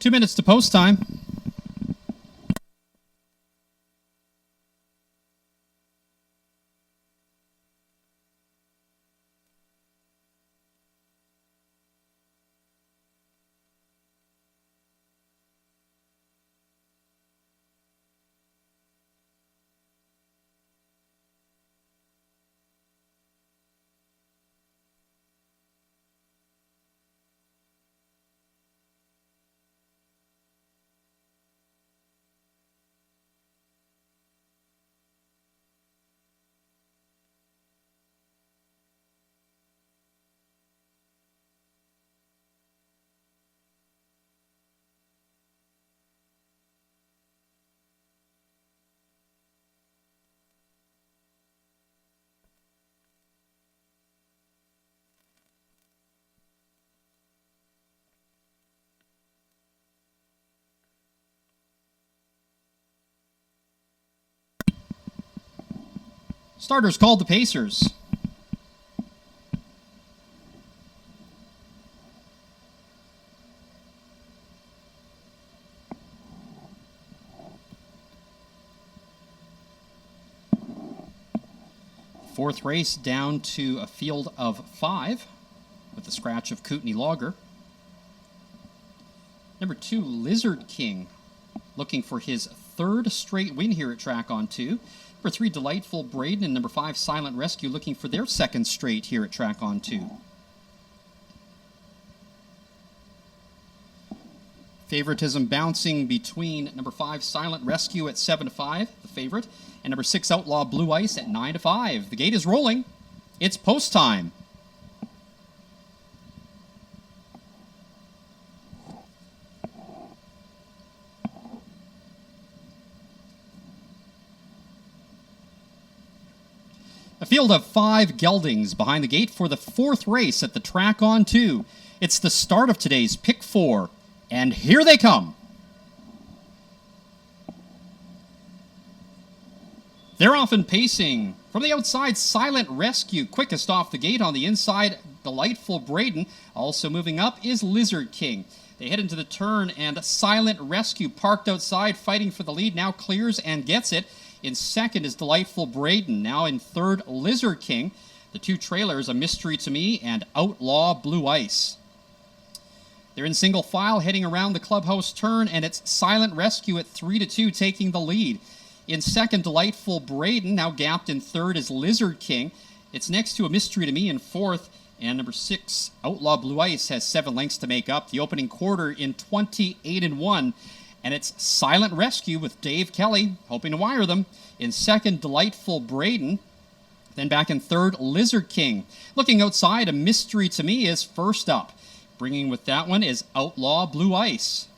Two minutes to post time. Starters called the Pacers. Fourth race down to a field of 5 with the scratch of Kootenai Lager. Number 2, Lizard King, looking for his 3rd straight win here at track on 2. Number 3, Delightful Braden, and number 5, Silent Rescue, looking for their 2nd straight here at track on 2. Favoritism bouncing between number 5, Silent Rescue at 7-5, the favorite, and number 6, Outlaw Blue Ice at 9-5. The gate is rolling. It's post time. A field of 5 geldings behind the gate for the 4th race at the track on 2. It's the start of today's Pick 4, and here they come. They're off and pacing. From the outside, Silent Rescue, quickest off the gate. On the inside, Delightful Braden. Also moving up is Lizard King. They head into the turn, and Silent Rescue, parked outside, fighting for the lead, now clears and gets it. In second is Delightful Braden. Now in third, Lizard King. The 2 trailers, A Mystery to Me and Outlaw Blue Ice. They're in single file, heading around the clubhouse turn, and it's Silent Rescue at 3-2, taking the lead. In second, Delightful Braden. Now gapped in third is Lizard King. It's next to A Mystery to Me in fourth. And number 6, Outlaw Blue Ice, has 7 lengths to make up. The opening quarter in 28-1. And it's Silent Rescue with Dave Kelly, hoping to wire them. In second, Delightful Braden. Then back in third, Lizard King. Looking outside, A Mystery to Me is first up. Bringing with that one is Outlaw Blue Ice.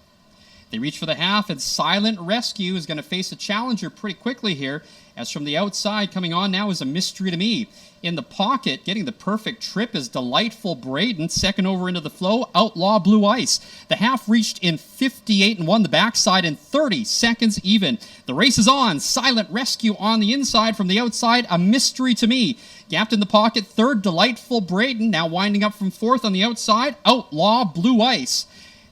They reach for the half, and Silent Rescue is going to face a challenger pretty quickly here, as from the outside coming on now is A Mystery to Me. In the pocket, getting the perfect trip, is Delightful Braden. Second over into the flow, Outlaw Blue Ice. The half reached in 58-1, the backside in 30 seconds even. The race is on. Silent Rescue on the inside. From the outside, A Mystery to Me. Gapped in the pocket, third, Delightful Braden. Now winding up from fourth on the outside, Outlaw Blue Ice.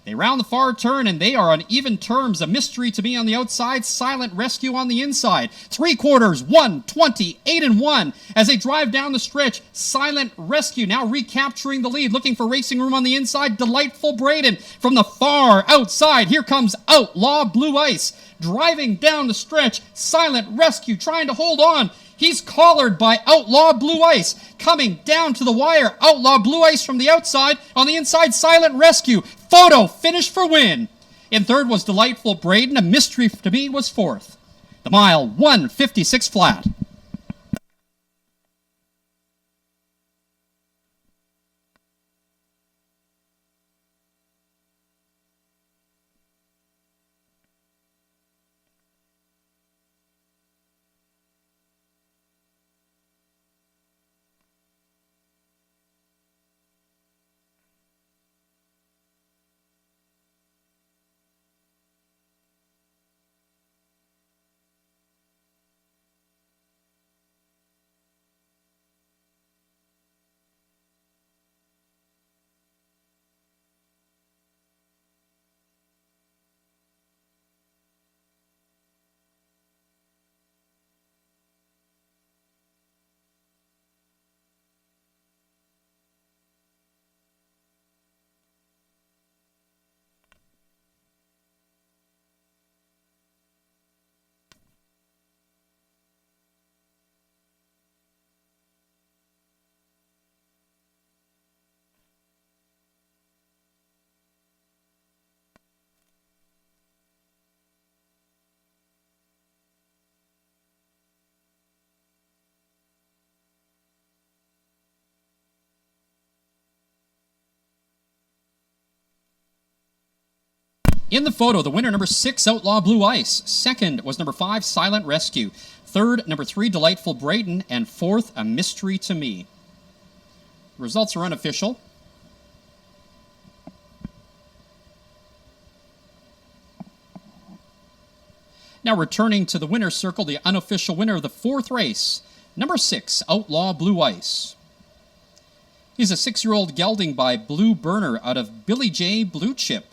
They round the far turn, and they are on even terms. A Mystery to Me on the outside, Silent Rescue on the inside. 3 quarters, 1:28-1. As they drive down the stretch, Silent Rescue now recapturing the lead, looking for racing room on the inside. Delightful Braden from the far outside. Here comes Outlaw Blue Ice. Driving down the stretch, Silent Rescue trying to hold on. He's collared by Outlaw Blue Ice. Coming down to the wire, Outlaw Blue Ice from the outside. On the inside, Silent Rescue. Photo finish for win. In third was Delightful Braden. A Mystery to Me was fourth. The mile, 1:56 flat. In the photo, the winner, number 6, Outlaw Blue Ice. Second was number 5, Silent Rescue. Third, number 3, Delightful Braden. And fourth, A Mystery to Me. The results are unofficial. Now returning to the winner's circle, the unofficial winner of the 4th race, number 6, Outlaw Blue Ice. He's a 6-year-old gelding by Blue Burner out of Billy J. Blue Chip.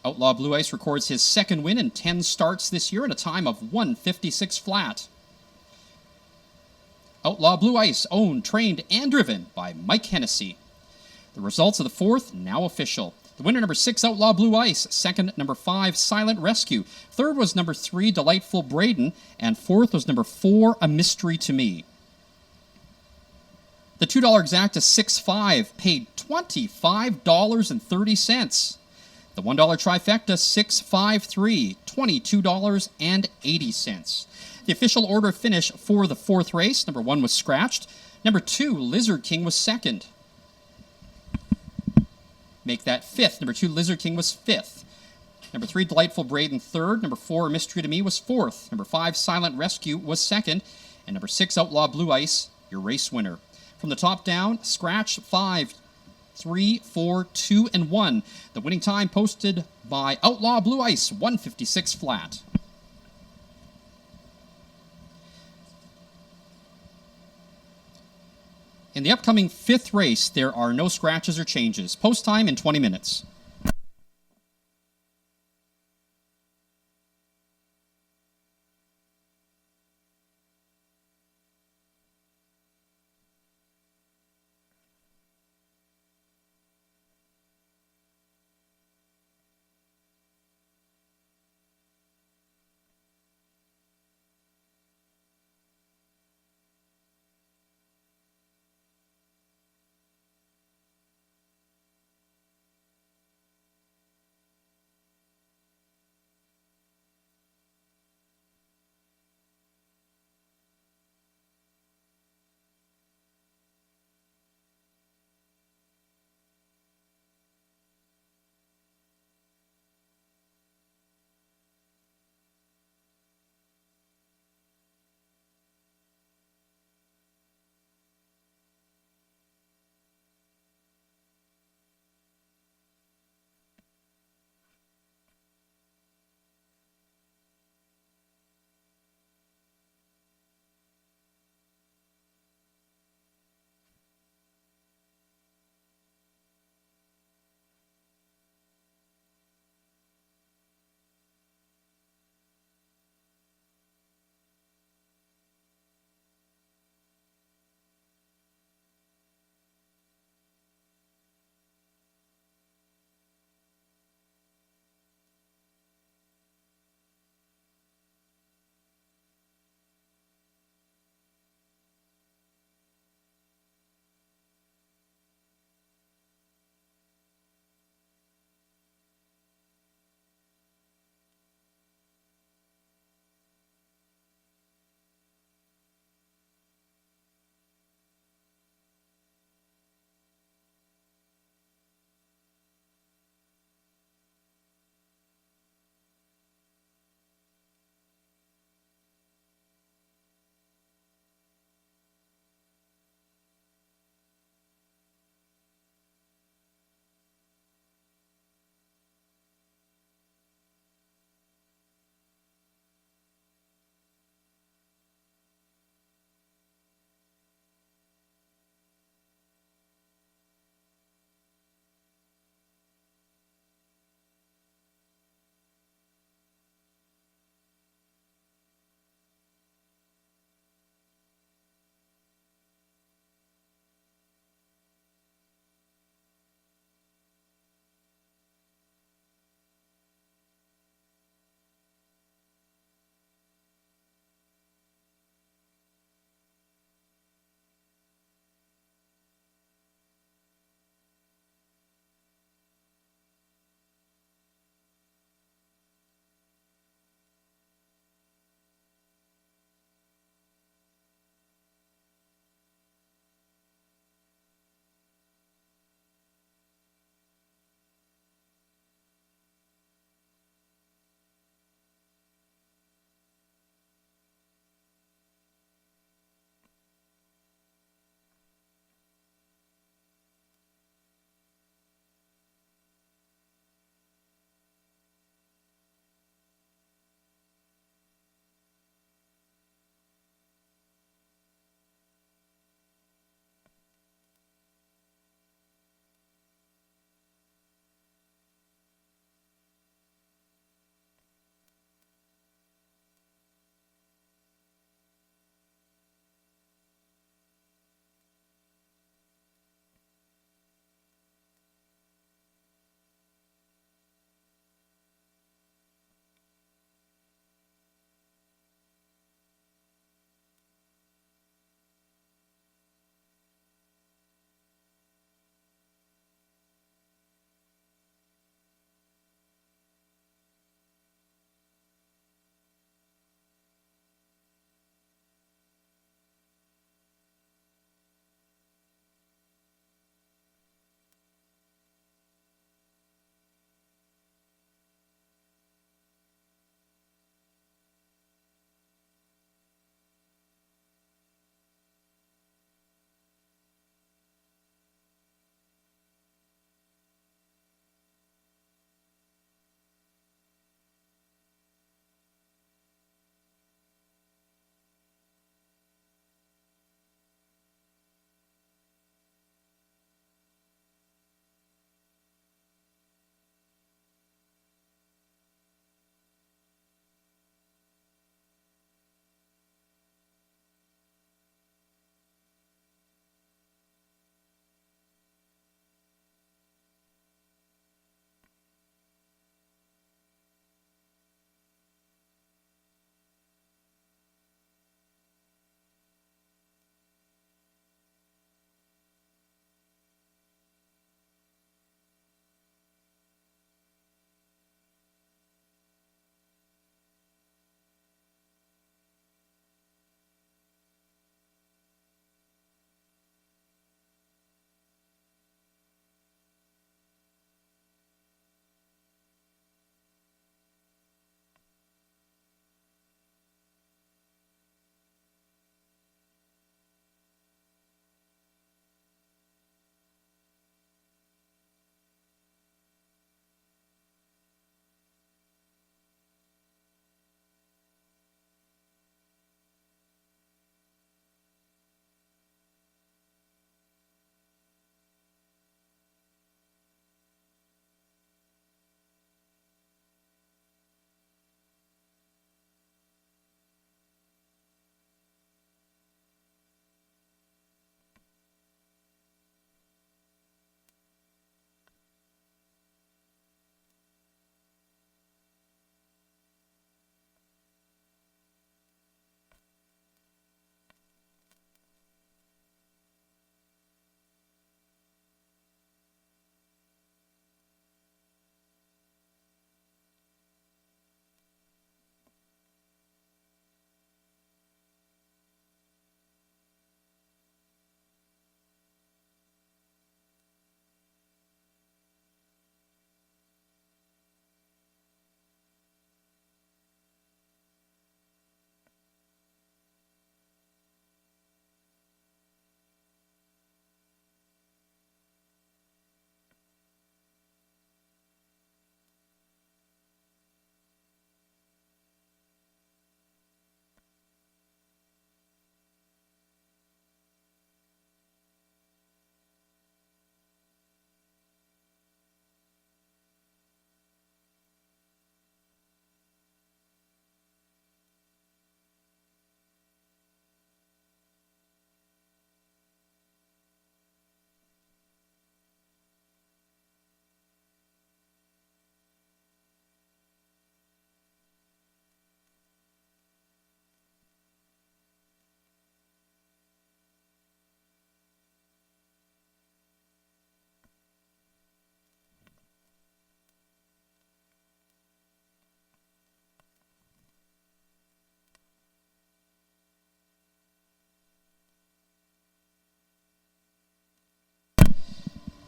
Outlaw Blue Ice records his 2nd win in 10 starts this year at a time of 1:56 flat. Outlaw Blue Ice, owned, trained, and driven by Mike Hennessy. The results of the 4th now official. The winner, number 6, Outlaw Blue Ice. Second, number 5, Silent Rescue. Third was number 3, Delightful Braden. And fourth was number 4, A Mystery to Me. The $2 exacta 6.5 paid $25.30. The $1 trifecta 6.53, $22.80. The official order finish for the 4th race, number 1 was scratched. Number 2, Lizard King, was second. Make that 5th. Number 2, Lizard King, was 5th. Number 3, Delightful Braden, 3rd. Number 4, Mystery to Me, was 4th. Number 5, Silent Rescue, was 2nd. And number 6, Outlaw Blue Ice, your race winner. From the top down, scratch 5, 3, 4, 2, and 1. The winning time posted by Outlaw Blue Ice, 156 flat. In the upcoming 5th race, there are no scratches or changes. Post time in 20 minutes.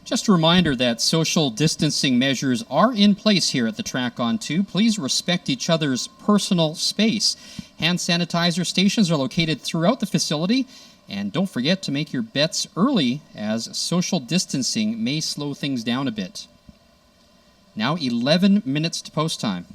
Just a reminder that social distancing measures are in place here at the Track On 2. Please respect each other's personal space. Hand sanitizer stations are located throughout the facility, and don't forget to make your bets early, as social distancing may slow things down a bit. Now 11 minutes to post time.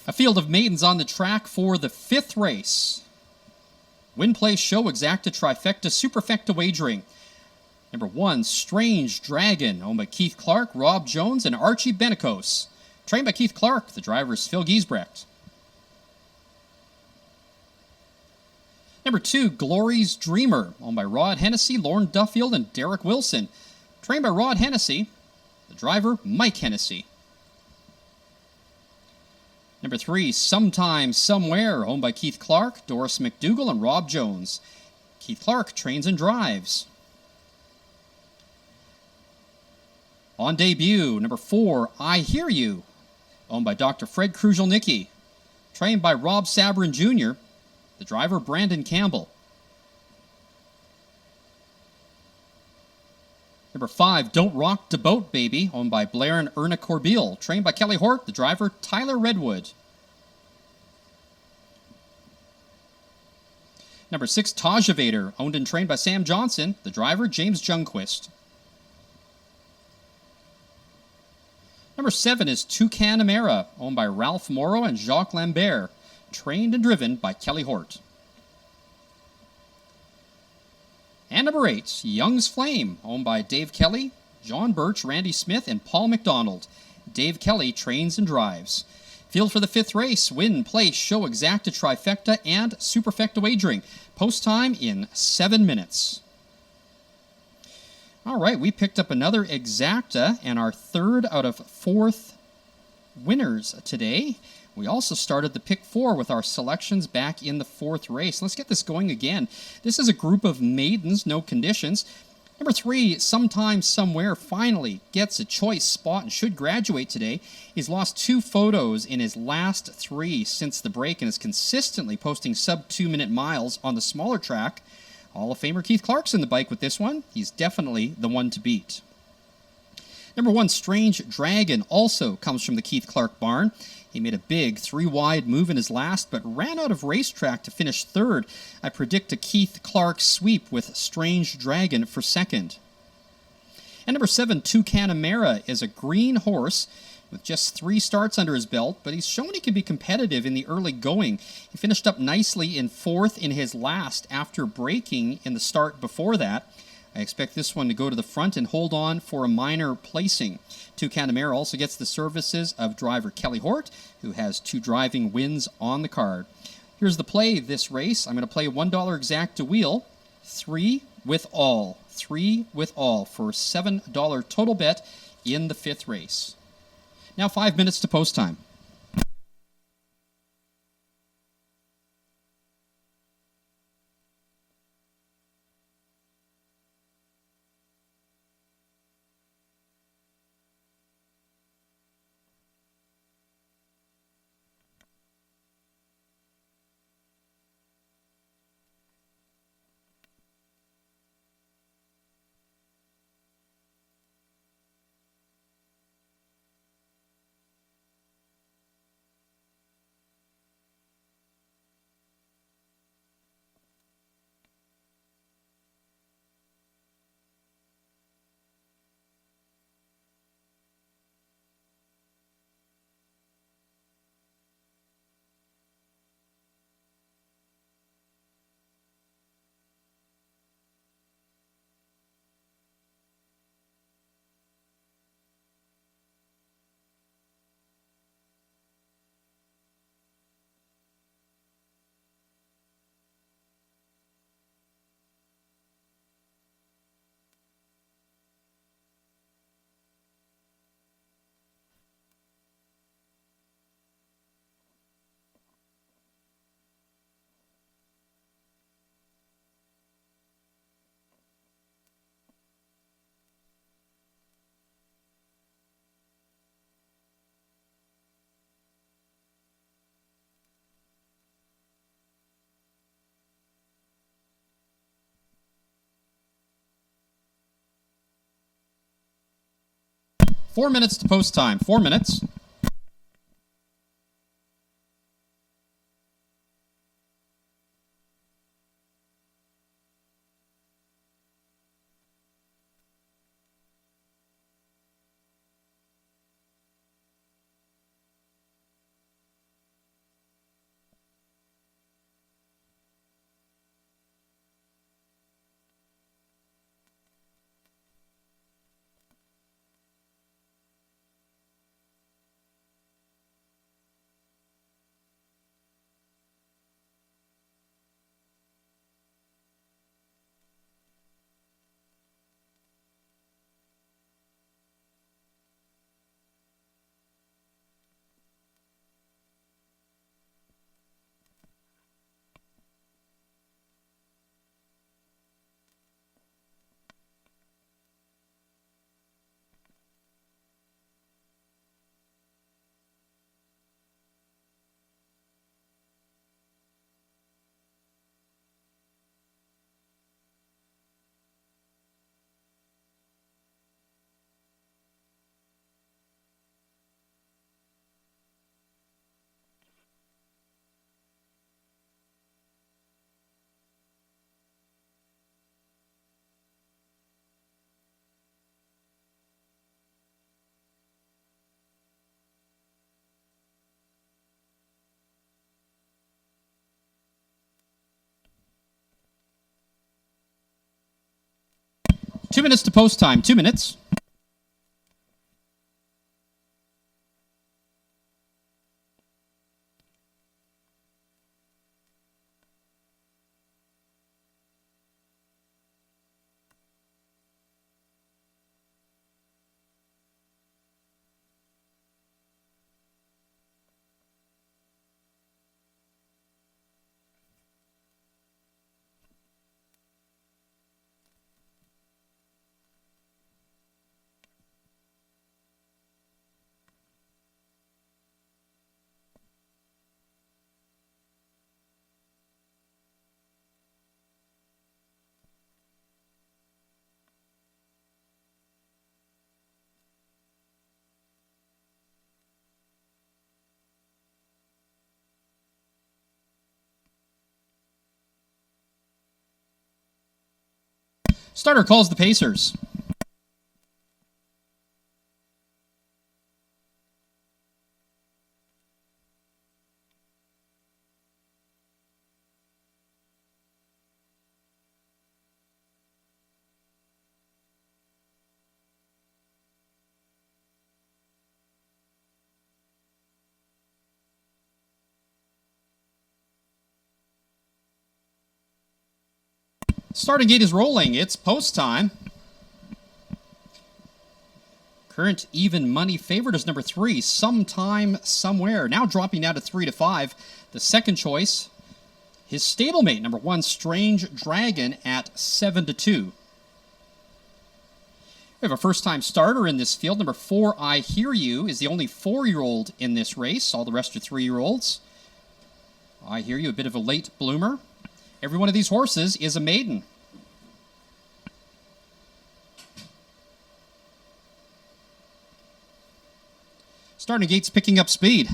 A field of maidens on the track for the 5th race. Win, play, show, exacta, trifecta, superfecta wagering. Number 1, Strange Dragon, owned by Keith Clark, Rob Jones, and Archie Benicos. Trained by Keith Clark, the driver is Phil Giesbrecht. Number 2, Glory's Dreamer, owned by Rod Hennessy, Lauren Duffield, and Derek Wilson. Trained by Rod Hennessy, the driver Mike Hennessy. Number 3, Sometime, Somewhere, owned by Keith Clark, Doris McDougall, and Rob Jones. Keith Clark trains and drives. On debut, number 4, I Hear You, owned by Dr. Fred Kruzelnicki. Trained by Rob Sabrin Jr., the driver Brandon Campbell. Number 5, Don't Rock the Boat, Baby, owned by Blair and Erna Corbeil. Trained by Kelly Hort, the driver Tyler Redwood. Number 6, Tajavator, owned and trained by Sam Johnson, the driver James Jungquist. Number 7 is Toucan Amera, owned by Ralph Morrow and Jacques Lambert, trained and driven by Kelly Hort. And number 8, Young's Flame, owned by Dave Kelly, John Birch, Randy Smith, and Paul McDonald. Dave Kelly trains and drives. Field for the 5th race, win, place, show, exacta, trifecta, and superfecta wagering. Post time in 7 minutes. All right, we picked up another exacta and our 3rd out of 4th winners today. We also started the pick 4 with our selections back in the 4th race. Let's get this going again. This is a group of maidens, no conditions. Number 3, Sometime Somewhere, finally gets a choice spot and should graduate today. He's lost 2 photos in his last 3 since the break and is consistently posting sub 2-minute miles on the smaller track. Hall of Famer Keith Clark's in the bike with this one. He's definitely the one to beat. Number 1, Strange Dragon, also comes from the Keith Clark barn. He made a big 3-wide move in his last, but ran out of racetrack to finish 3rd. I predict a Keith Clark sweep with Strange Dragon for 2nd. And number 7, Tucanamera, is a green horse with just 3 starts under his belt, but he's shown he can be competitive in the early going. He finished up nicely in 4th in his last after breaking in the start before that. I expect this one to go to the front and hold on for a minor placing. Tucanamera also gets the services of driver Kelly Hort, who has 2 driving wins on the card. Here's the play this race. I'm going to play $1 exacta wheel, 3 with all. 3 with all for $7 total bet in the 5th race. Now 5 minutes to post time. Four minutes to post time. 4 minutes. Two minutes to post time. 2 minutes. Starter calls the pacers. Starting gate is rolling. It's post time. Current even money favorite is number 3, Sometime Somewhere. Now dropping down to 3 to 5. The second choice, his stablemate, number 1, Strange Dragon, at 7 to 2. We have a first-time starter in this field. Number 4, I Hear You, is the only 4-year-old in this race. All the rest are 3-year-olds. I Hear You, a bit of a late bloomer. Every one of these horses is a maiden. Starting gate's picking up speed.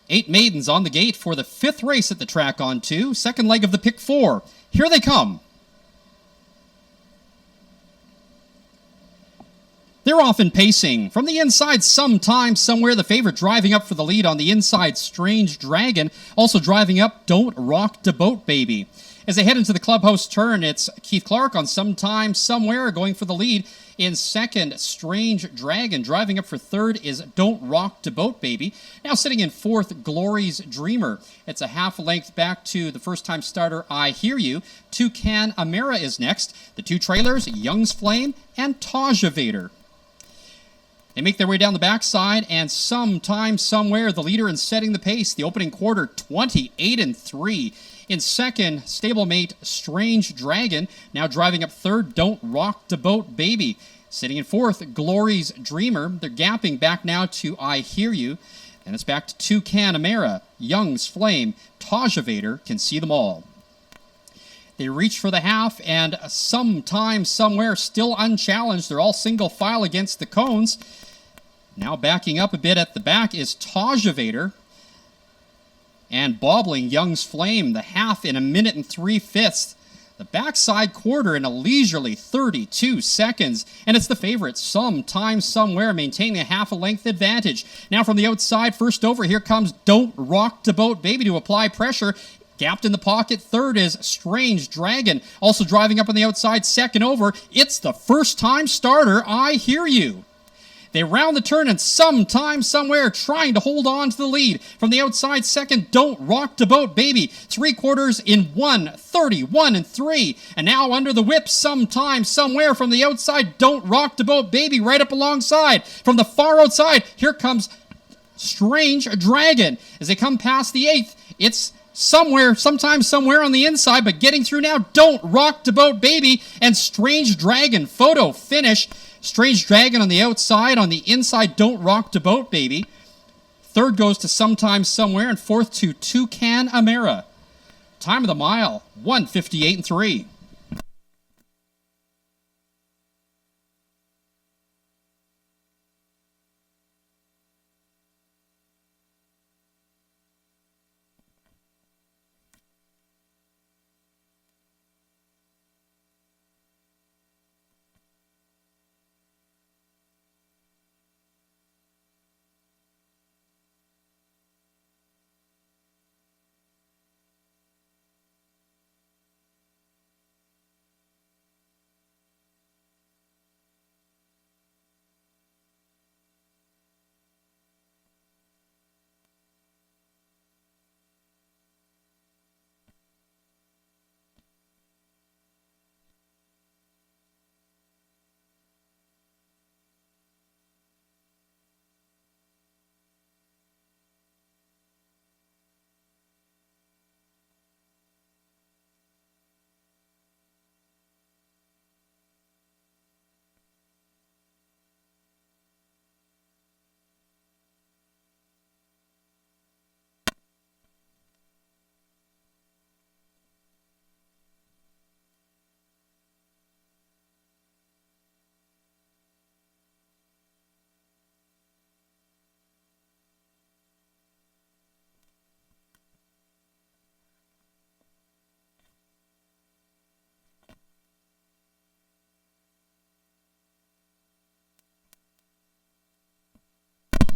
Eight maidens on the gate for the 5th race at the track on 2. Second leg of the pick 4. Here they come. They're often pacing. From the inside, Sometime Somewhere, the favorite driving up for the lead on the inside, Strange Dragon. Also driving up, Don't Rock the Boat Baby. As they head into the clubhouse turn, it's Keith Clark on Sometime Somewhere going for the lead. In second, Strange Dragon. Driving up for third is Don't Rock the Boat Baby. Now sitting in fourth, Glory's Dreamer. It's a half length back to the first-time starter, I Hear You. Toucan Amira is next. The 2 trailers, Young's Flame and Taja Vader. They make their way down the backside, and Sometime Somewhere, the leader in setting the pace. The opening quarter, 28-3. In second, stablemate Strange Dragon. Now driving up third, Don't Rock the Boat Baby. Sitting in fourth, Glory's Dreamer. They're gapping back now to I Hear You. And it's back to Toucan Amira, Young's Flame, Taja Vader, Can See Them All. They reach for the half, and Sometime Somewhere still unchallenged. They're all single file against the cones. Now backing up a bit at the back is Taja Vader. And bobbling Young's Flame, the half in 1 minute and 3/5. The backside quarter in a leisurely 32 seconds. And it's the favorite, Sometime Somewhere, maintaining a half a length advantage. Now from the outside, first over, here comes Don't Rock the Boat Baby to apply pressure. Gapped in the pocket, third is Strange Dragon. Also driving up on the outside, second over, it's the first-time starter, I Hear You. They round the turn, and Sometime Somewhere trying to hold on to the lead. From the outside, second, Don't Rock the Boat Baby. 3/4 in 1:31-3. And now under the whip, Sometime Somewhere from the outside, Don't Rock the Boat Baby right up alongside. From the far outside, here comes Strange Dragon. As they come past the 8th, it's Sometime Somewhere on the inside, but getting through now, Don't Rock the Boat Baby and Strange Dragon. Photo finish. Strange Dragon on the outside. On the inside, Don't Rock the Boat Baby. Third goes to Sometime Somewhere, and fourth to Toucan Amira. Time of the mile, 1:58-3.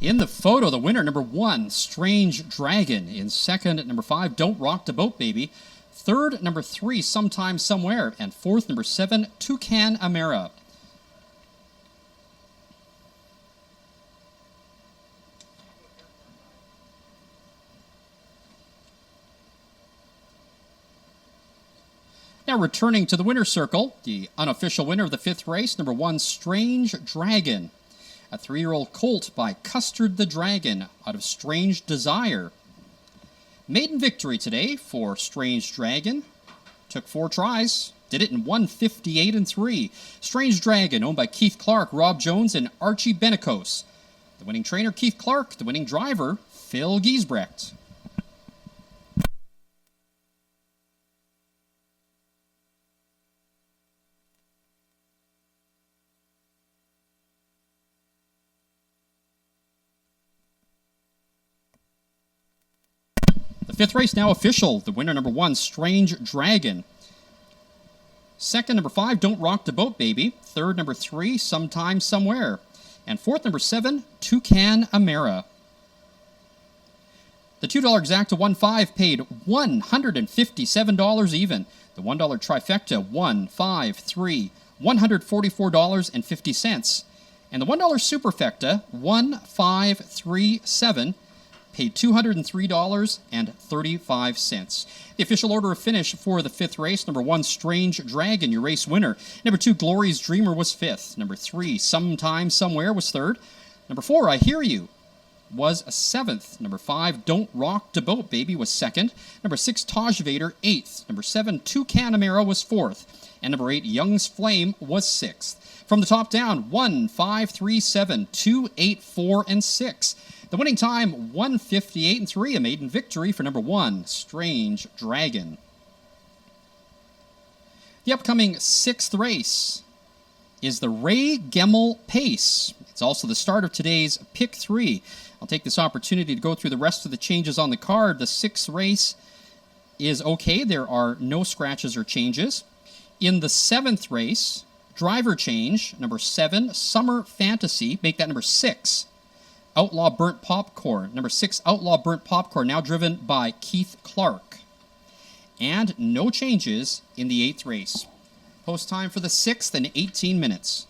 In the photo, the winner, number 1, Strange Dragon. In second, number 5, Don't Rock the Boat Baby. Third, number 3, Sometime Somewhere. And fourth, number 7, Toucan Amera. Now returning to the winner's circle, the unofficial winner of the 5th race, number 1, Strange Dragon. A 3-year-old colt by Custard the Dragon out of Strange Desire. Maiden victory today for Strange Dragon. Took 4 tries. Did it in 1:58 and 3. Strange Dragon, owned by Keith Clark, Rob Jones, and Archie Benicos. The winning trainer, Keith Clark. The winning driver, Phil Giesbrecht. The 5th race now official. The winner, number 1, Strange Dragon. Second, number 5, Don't Rock the Boat Baby. Third, number 3, Sometime Somewhere. And fourth, number 7, Toucan Amera. The $2 exacta 1-5 paid $157 even. The $1 trifecta 1-5-3, $144.50. And the $1 superfecta 1-5-3-7 paid $203.35. The official order of finish for the 5th race, number 1, Strange Dragon, your race winner. Number 2, Glory's Dreamer was 5th. Number 3, Sometime Somewhere was 3rd. Number 4, I Hear You was 7th. Number 5, Don't Rock the Boat Baby was 2nd. Number 6, Taj Vader, 8th. Number 7, Toucan Amera was 4th. And number 8, Young's Flame was 6th. From the top down, 1, 5, 3, 7, 2, 8, 4, and 6. The winning time, 1:58 and 3, a maiden victory for number 1, Strange Dragon. The upcoming 6th race is the Ray Gemmell Pace. It's also the start of today's Pick 3. I'll take this opportunity to go through the rest of the changes on the card. The 6th race is okay. There are no scratches or changes. In the 7th race, driver change, number 7, Summer Fantasy, make that number 6. Outlaw Burnt Popcorn. Number 6, Outlaw Burnt Popcorn, now driven by Keith Clark. And no changes in the 8th race. Post time for the 6th in 18 minutes.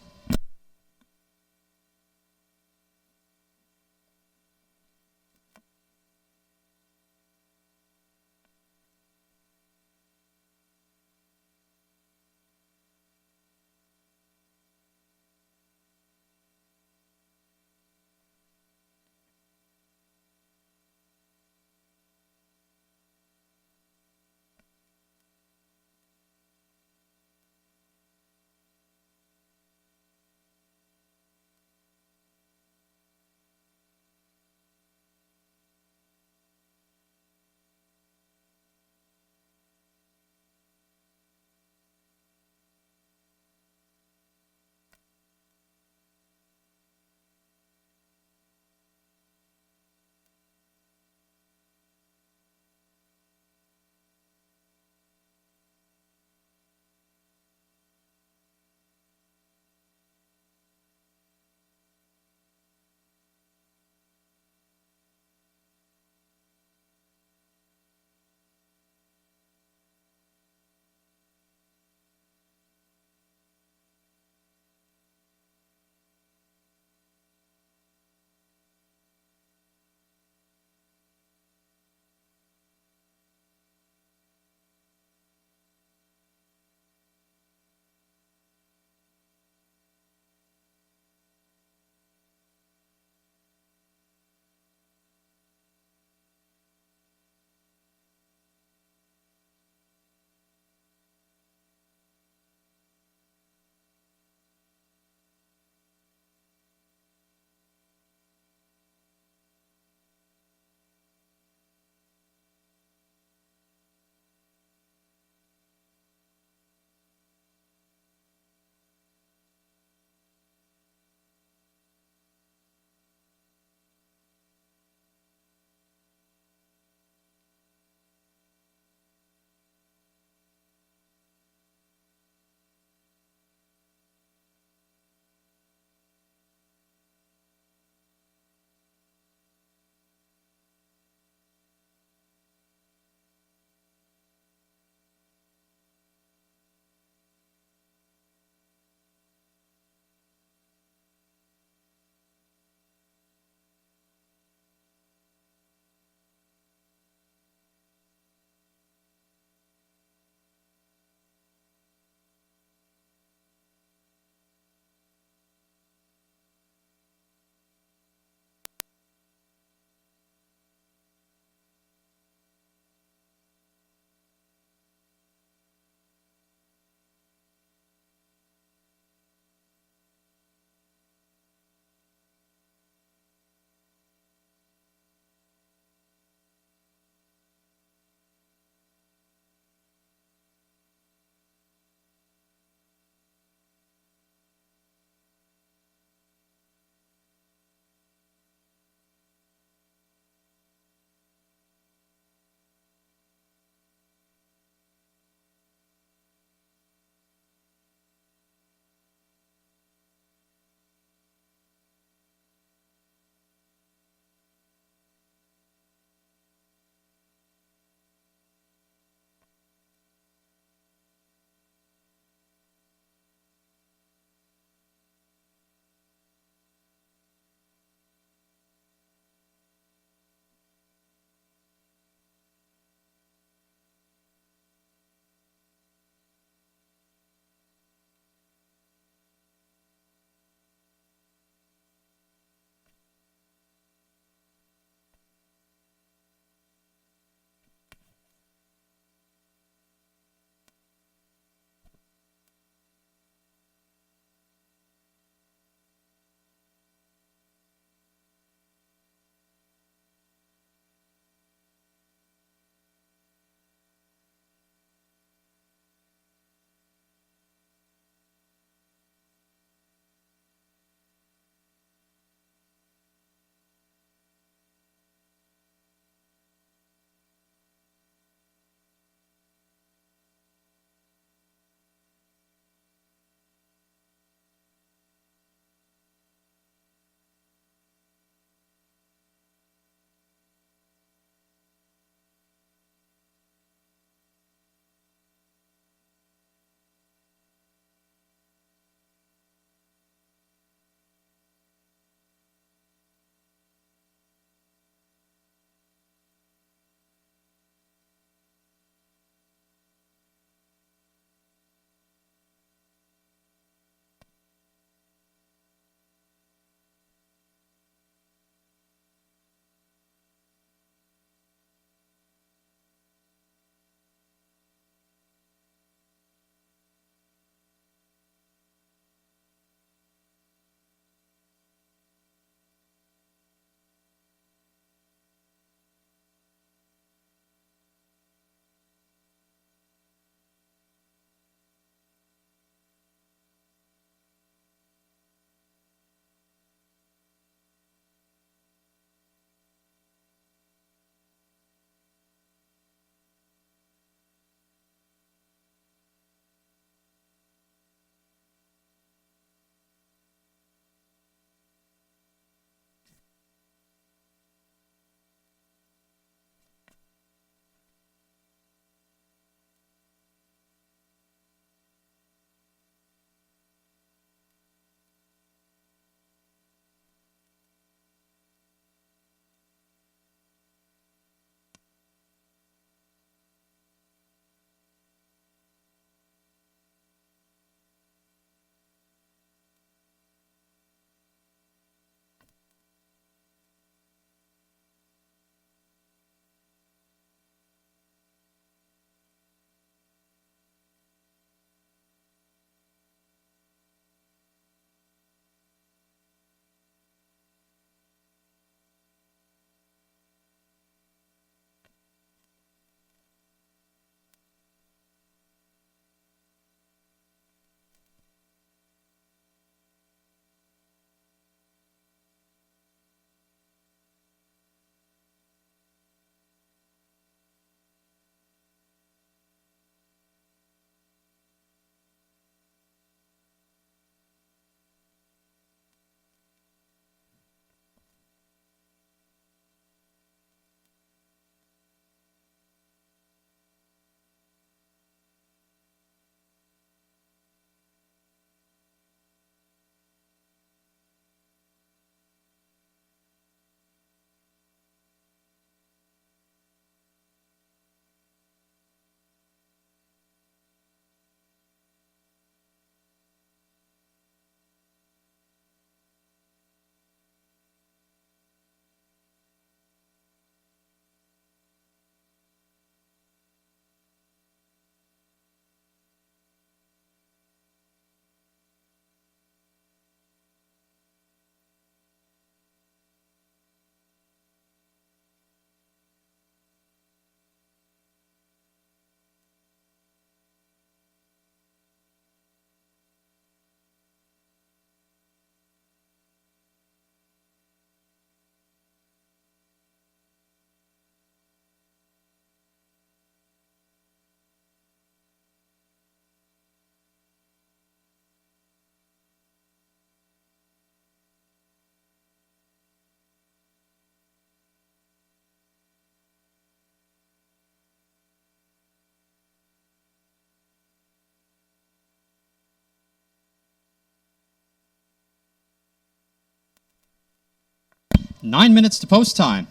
9 minutes to post time.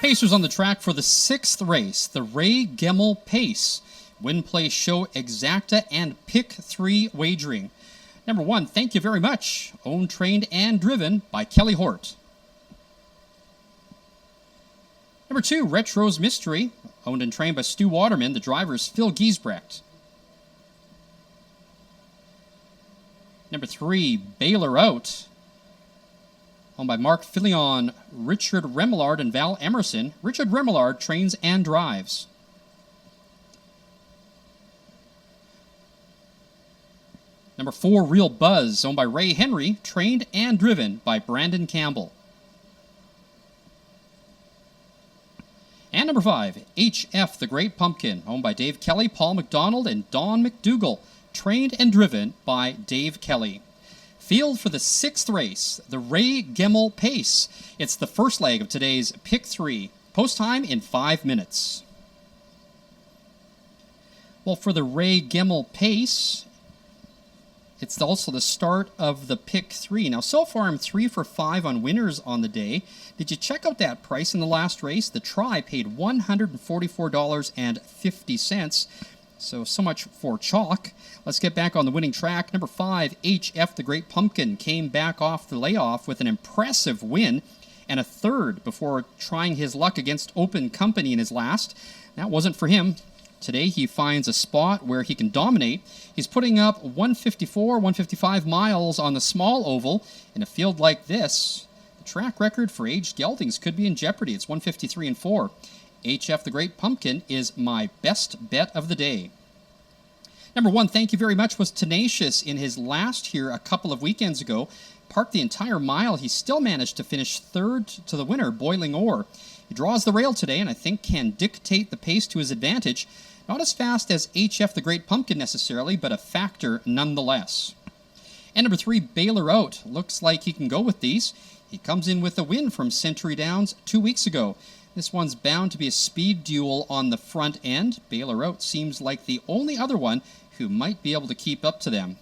Pacers on the track for the 6th race, the Ray Gemmell Pace. Win, play, show, exacta, and pick 3 wagering. Number 1, thank you very much. Owned, trained, and driven by Kelly Hort. Number 2, Retro's Mystery. Owned and trained by Stu Waterman. The driver is Phil Giesbrecht. Number 3, Baylor Out. Owned by Mark Filion, Richard Remillard, and Val Emerson. Richard Remillard trains and drives. Number 4, Real Buzz, owned by Ray Henry, trained and driven by Brandon Campbell. And number 5, HF the Great Pumpkin, owned by Dave Kelly, Paul McDonald, and Don McDougall, trained and driven by Dave Kelly. Field for the 6th race, the Ray Gemmell Pace. It's the first leg of today's Pick 3. Post time in 5 minutes. Well, for the Ray Gemmell Pace, it's also the start of the Pick 3. Now, so far I'm 3 for 5 on winners on the day. Did you check out that price in the last race? The try paid $144.50. So much for chalk. Let's get back on the winning track. Number 5, HF the Great Pumpkin, came back off the layoff with an impressive win and a third before trying his luck against Open Company in his last. That wasn't for him. Today he finds a spot where he can dominate. He's putting up 154, 155 miles on the small oval. In a field like this, the track record for aged geldings could be in jeopardy. It's 153 and 4. HF the Great Pumpkin is my best bet of the day. Number 1, thank you very much, was tenacious in his last here a couple of weekends ago. Parked the entire mile. He still managed to finish third to the winner, Boiling Ore. He draws the rail today and I think can dictate the pace to his advantage. Not as fast as HF the Great Pumpkin necessarily, but a factor nonetheless. And number 3, Baylor Out. Looks like he can go with these. He comes in with a win from Century Downs 2 weeks ago. This one's bound to be a speed duel on the front end. Baylor Out seems like the only other one who might be able to keep up to them.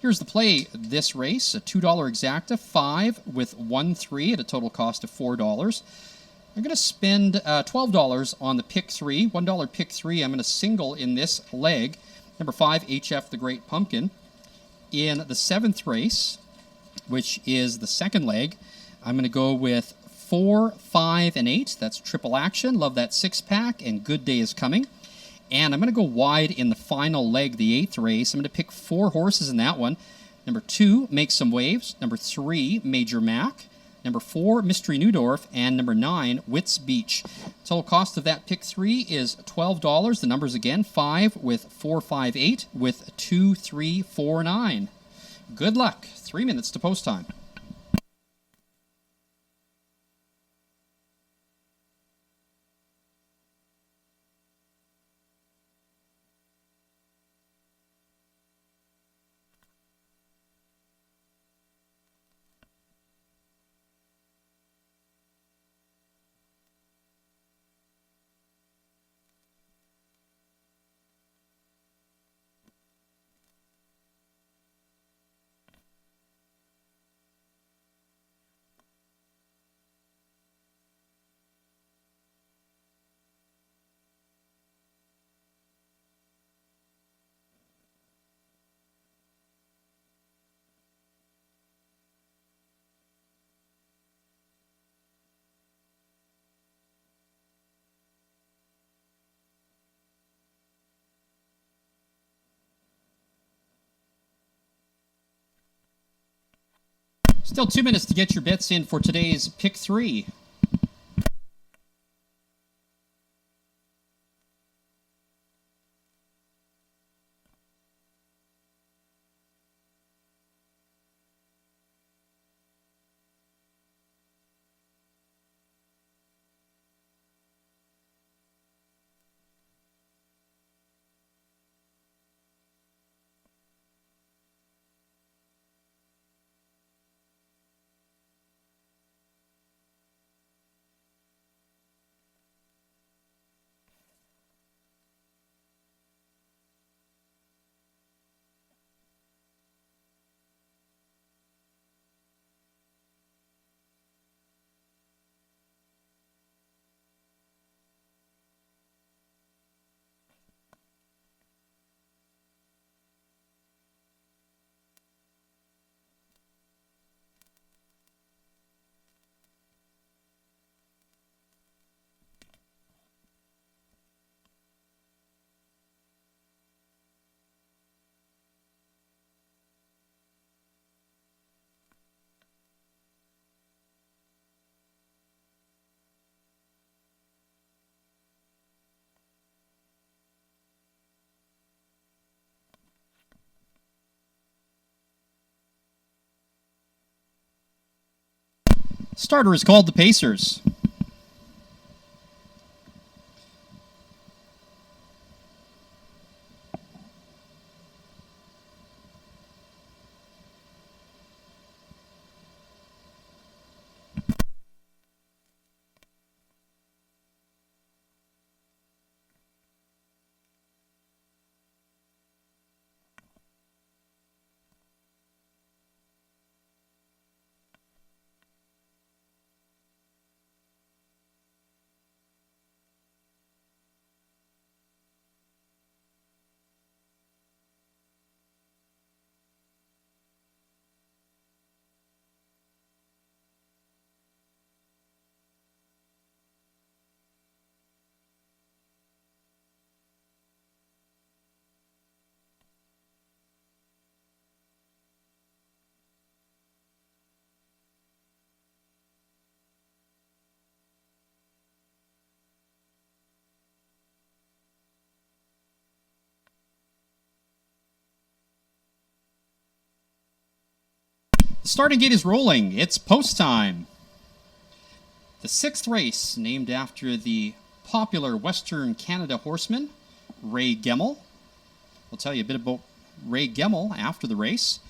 Here's the play this race, a $2 exacta, 5 with 1-3 at a total cost of $4. I'm going to spend $12 on the pick 3, $1 pick 3. I'm going to single in this leg. Number 5, HF the Great Pumpkin. In the 7th race, which is the second leg, I'm going to go with 4, 5, and 8. That's triple action. Love that 6-pack, and Good Day is Coming. And I'm going to go wide in the final leg, the 8th race. I'm going to pick 4 horses in that one. Number 2, Make Some Waves. Number 3, Major Mac. Number 4, Mystery Newdorf. And number 9, Wits Beach. Total cost of that pick 3 is $12. The numbers again, 5 with 4, 5, 8 with 2, 3, 4, 9. Good luck. 3 minutes to post time. Still 2 minutes to get your bets in for today's pick 3. Starter is called the Pacers. The starting gate is rolling. It's post time. The 6th race, named after the popular Western Canada horseman, Ray Gemmell. We'll tell you a bit about Ray Gemmell after the race.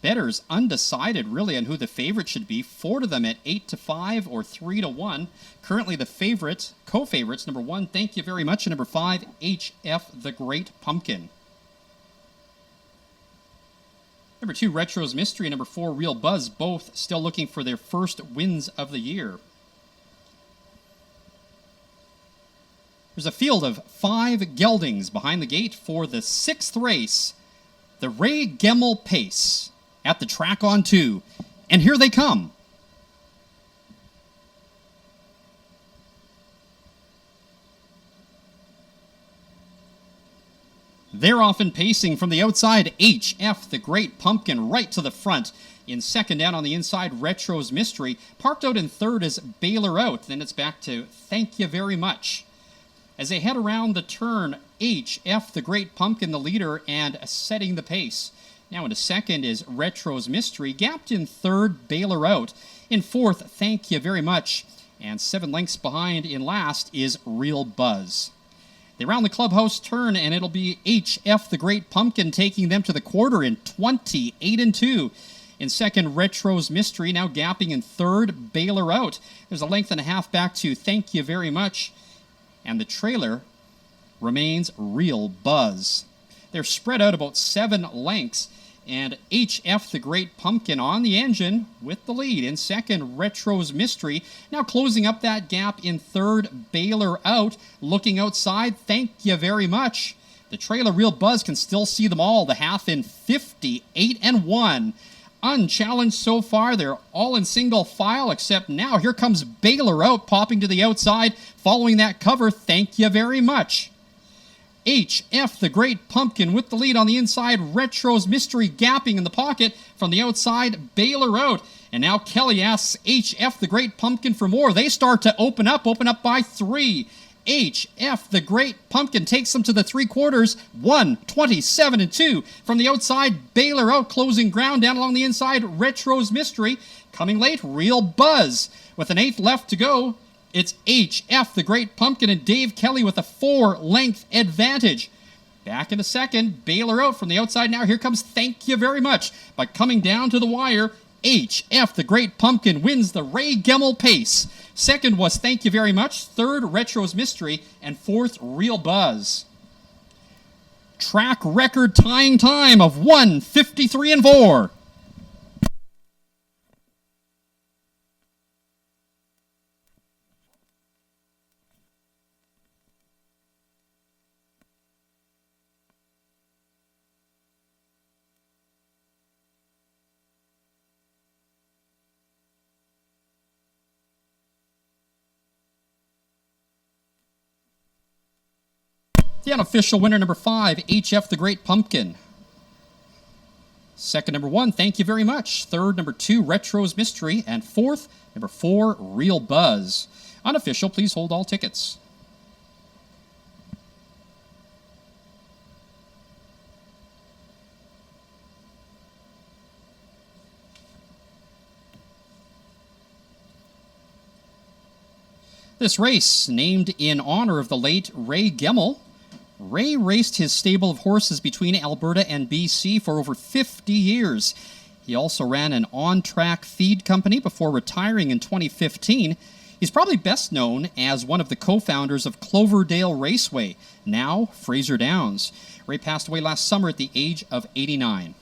bettors undecided really on who the favorite should be. 4 of them at 8-5 or 3-1. Currently the favorite, co-favorites, number 1, Thank You Very Much, and number 5, HF the Great Pumpkin. Number 2, Retro's Mystery, and number 4, Real Buzz, both still looking for their first wins of the year. There's a field of 5 geldings behind the gate for the 6th race, the Ray Gemmel Pace, at the track on 2. And here they come. They're often pacing from the outside. HF the Great Pumpkin right to the front. In second, down on the inside, Retro's Mystery. Parked out in third is Bailer Out. Then it's back to Thank You Very Much. As they head around the turn, HF the Great Pumpkin, the leader, and setting the pace. Now into second is Retro's Mystery. Gapped in third, Bailer Out. In fourth, Thank You Very Much. And 7 lengths behind in last is Real Buzz. They round the clubhouse turn, and it'll be HF the Great Pumpkin taking them to the quarter in 28-2. In second, Retro's Mystery, now gapping in third, Bailer Out. There's a length and a half back to Thank You Very Much. And the trailer remains Real Buzz. They're spread out about 7 lengths, and HF the Great Pumpkin on the engine with the lead. In second, Retro's Mystery. Now closing up that gap in third, Bailer Out. Looking outside, Thank You Very Much. The trailer, Real Buzz, can still see them all. The half in 58-1. Unchallenged so far. They're all in single file, except now here comes Bailer Out popping to the outside. Following that cover, Thank You Very Much. HF the Great Pumpkin with the lead on the inside. Retro's Mystery gapping in the pocket. From the outside, Bailer Out. And now Kelly asks HF the Great Pumpkin for more. They start to open up by 3. HF the Great Pumpkin takes them to the 3/4, 1:27-2. From the outside, Bailer Out closing ground. Down along the inside, Retro's Mystery. Coming late, Real Buzz. With an 1/8 left to go, it's HF the Great Pumpkin and Dave Kelly with a 4-length advantage. Back in a second, Bailer Out from the outside now. Here comes Thank You Very Much. But coming down to the wire, HF the Great Pumpkin wins the Ray Gemmel Pace. Second was Thank You Very Much. Third, Retro's Mystery. And fourth, Real Buzz. Track record tying time of 1:53-4. The unofficial winner, number 5, HF the Great Pumpkin. Second, number 1, Thank You Very Much. Third, number 2, Retro's Mystery. And fourth, number 4, Real Buzz. Unofficial, please hold all tickets. This race, named in honor of the late Ray Gemmel. Ray raced his stable of horses between Alberta and BC for over 50 years. He also ran an on-track feed company before retiring in 2015. He's probably best known as one of the co-founders of Cloverdale Raceway, now Fraser Downs. Ray passed away last summer at the age of 89.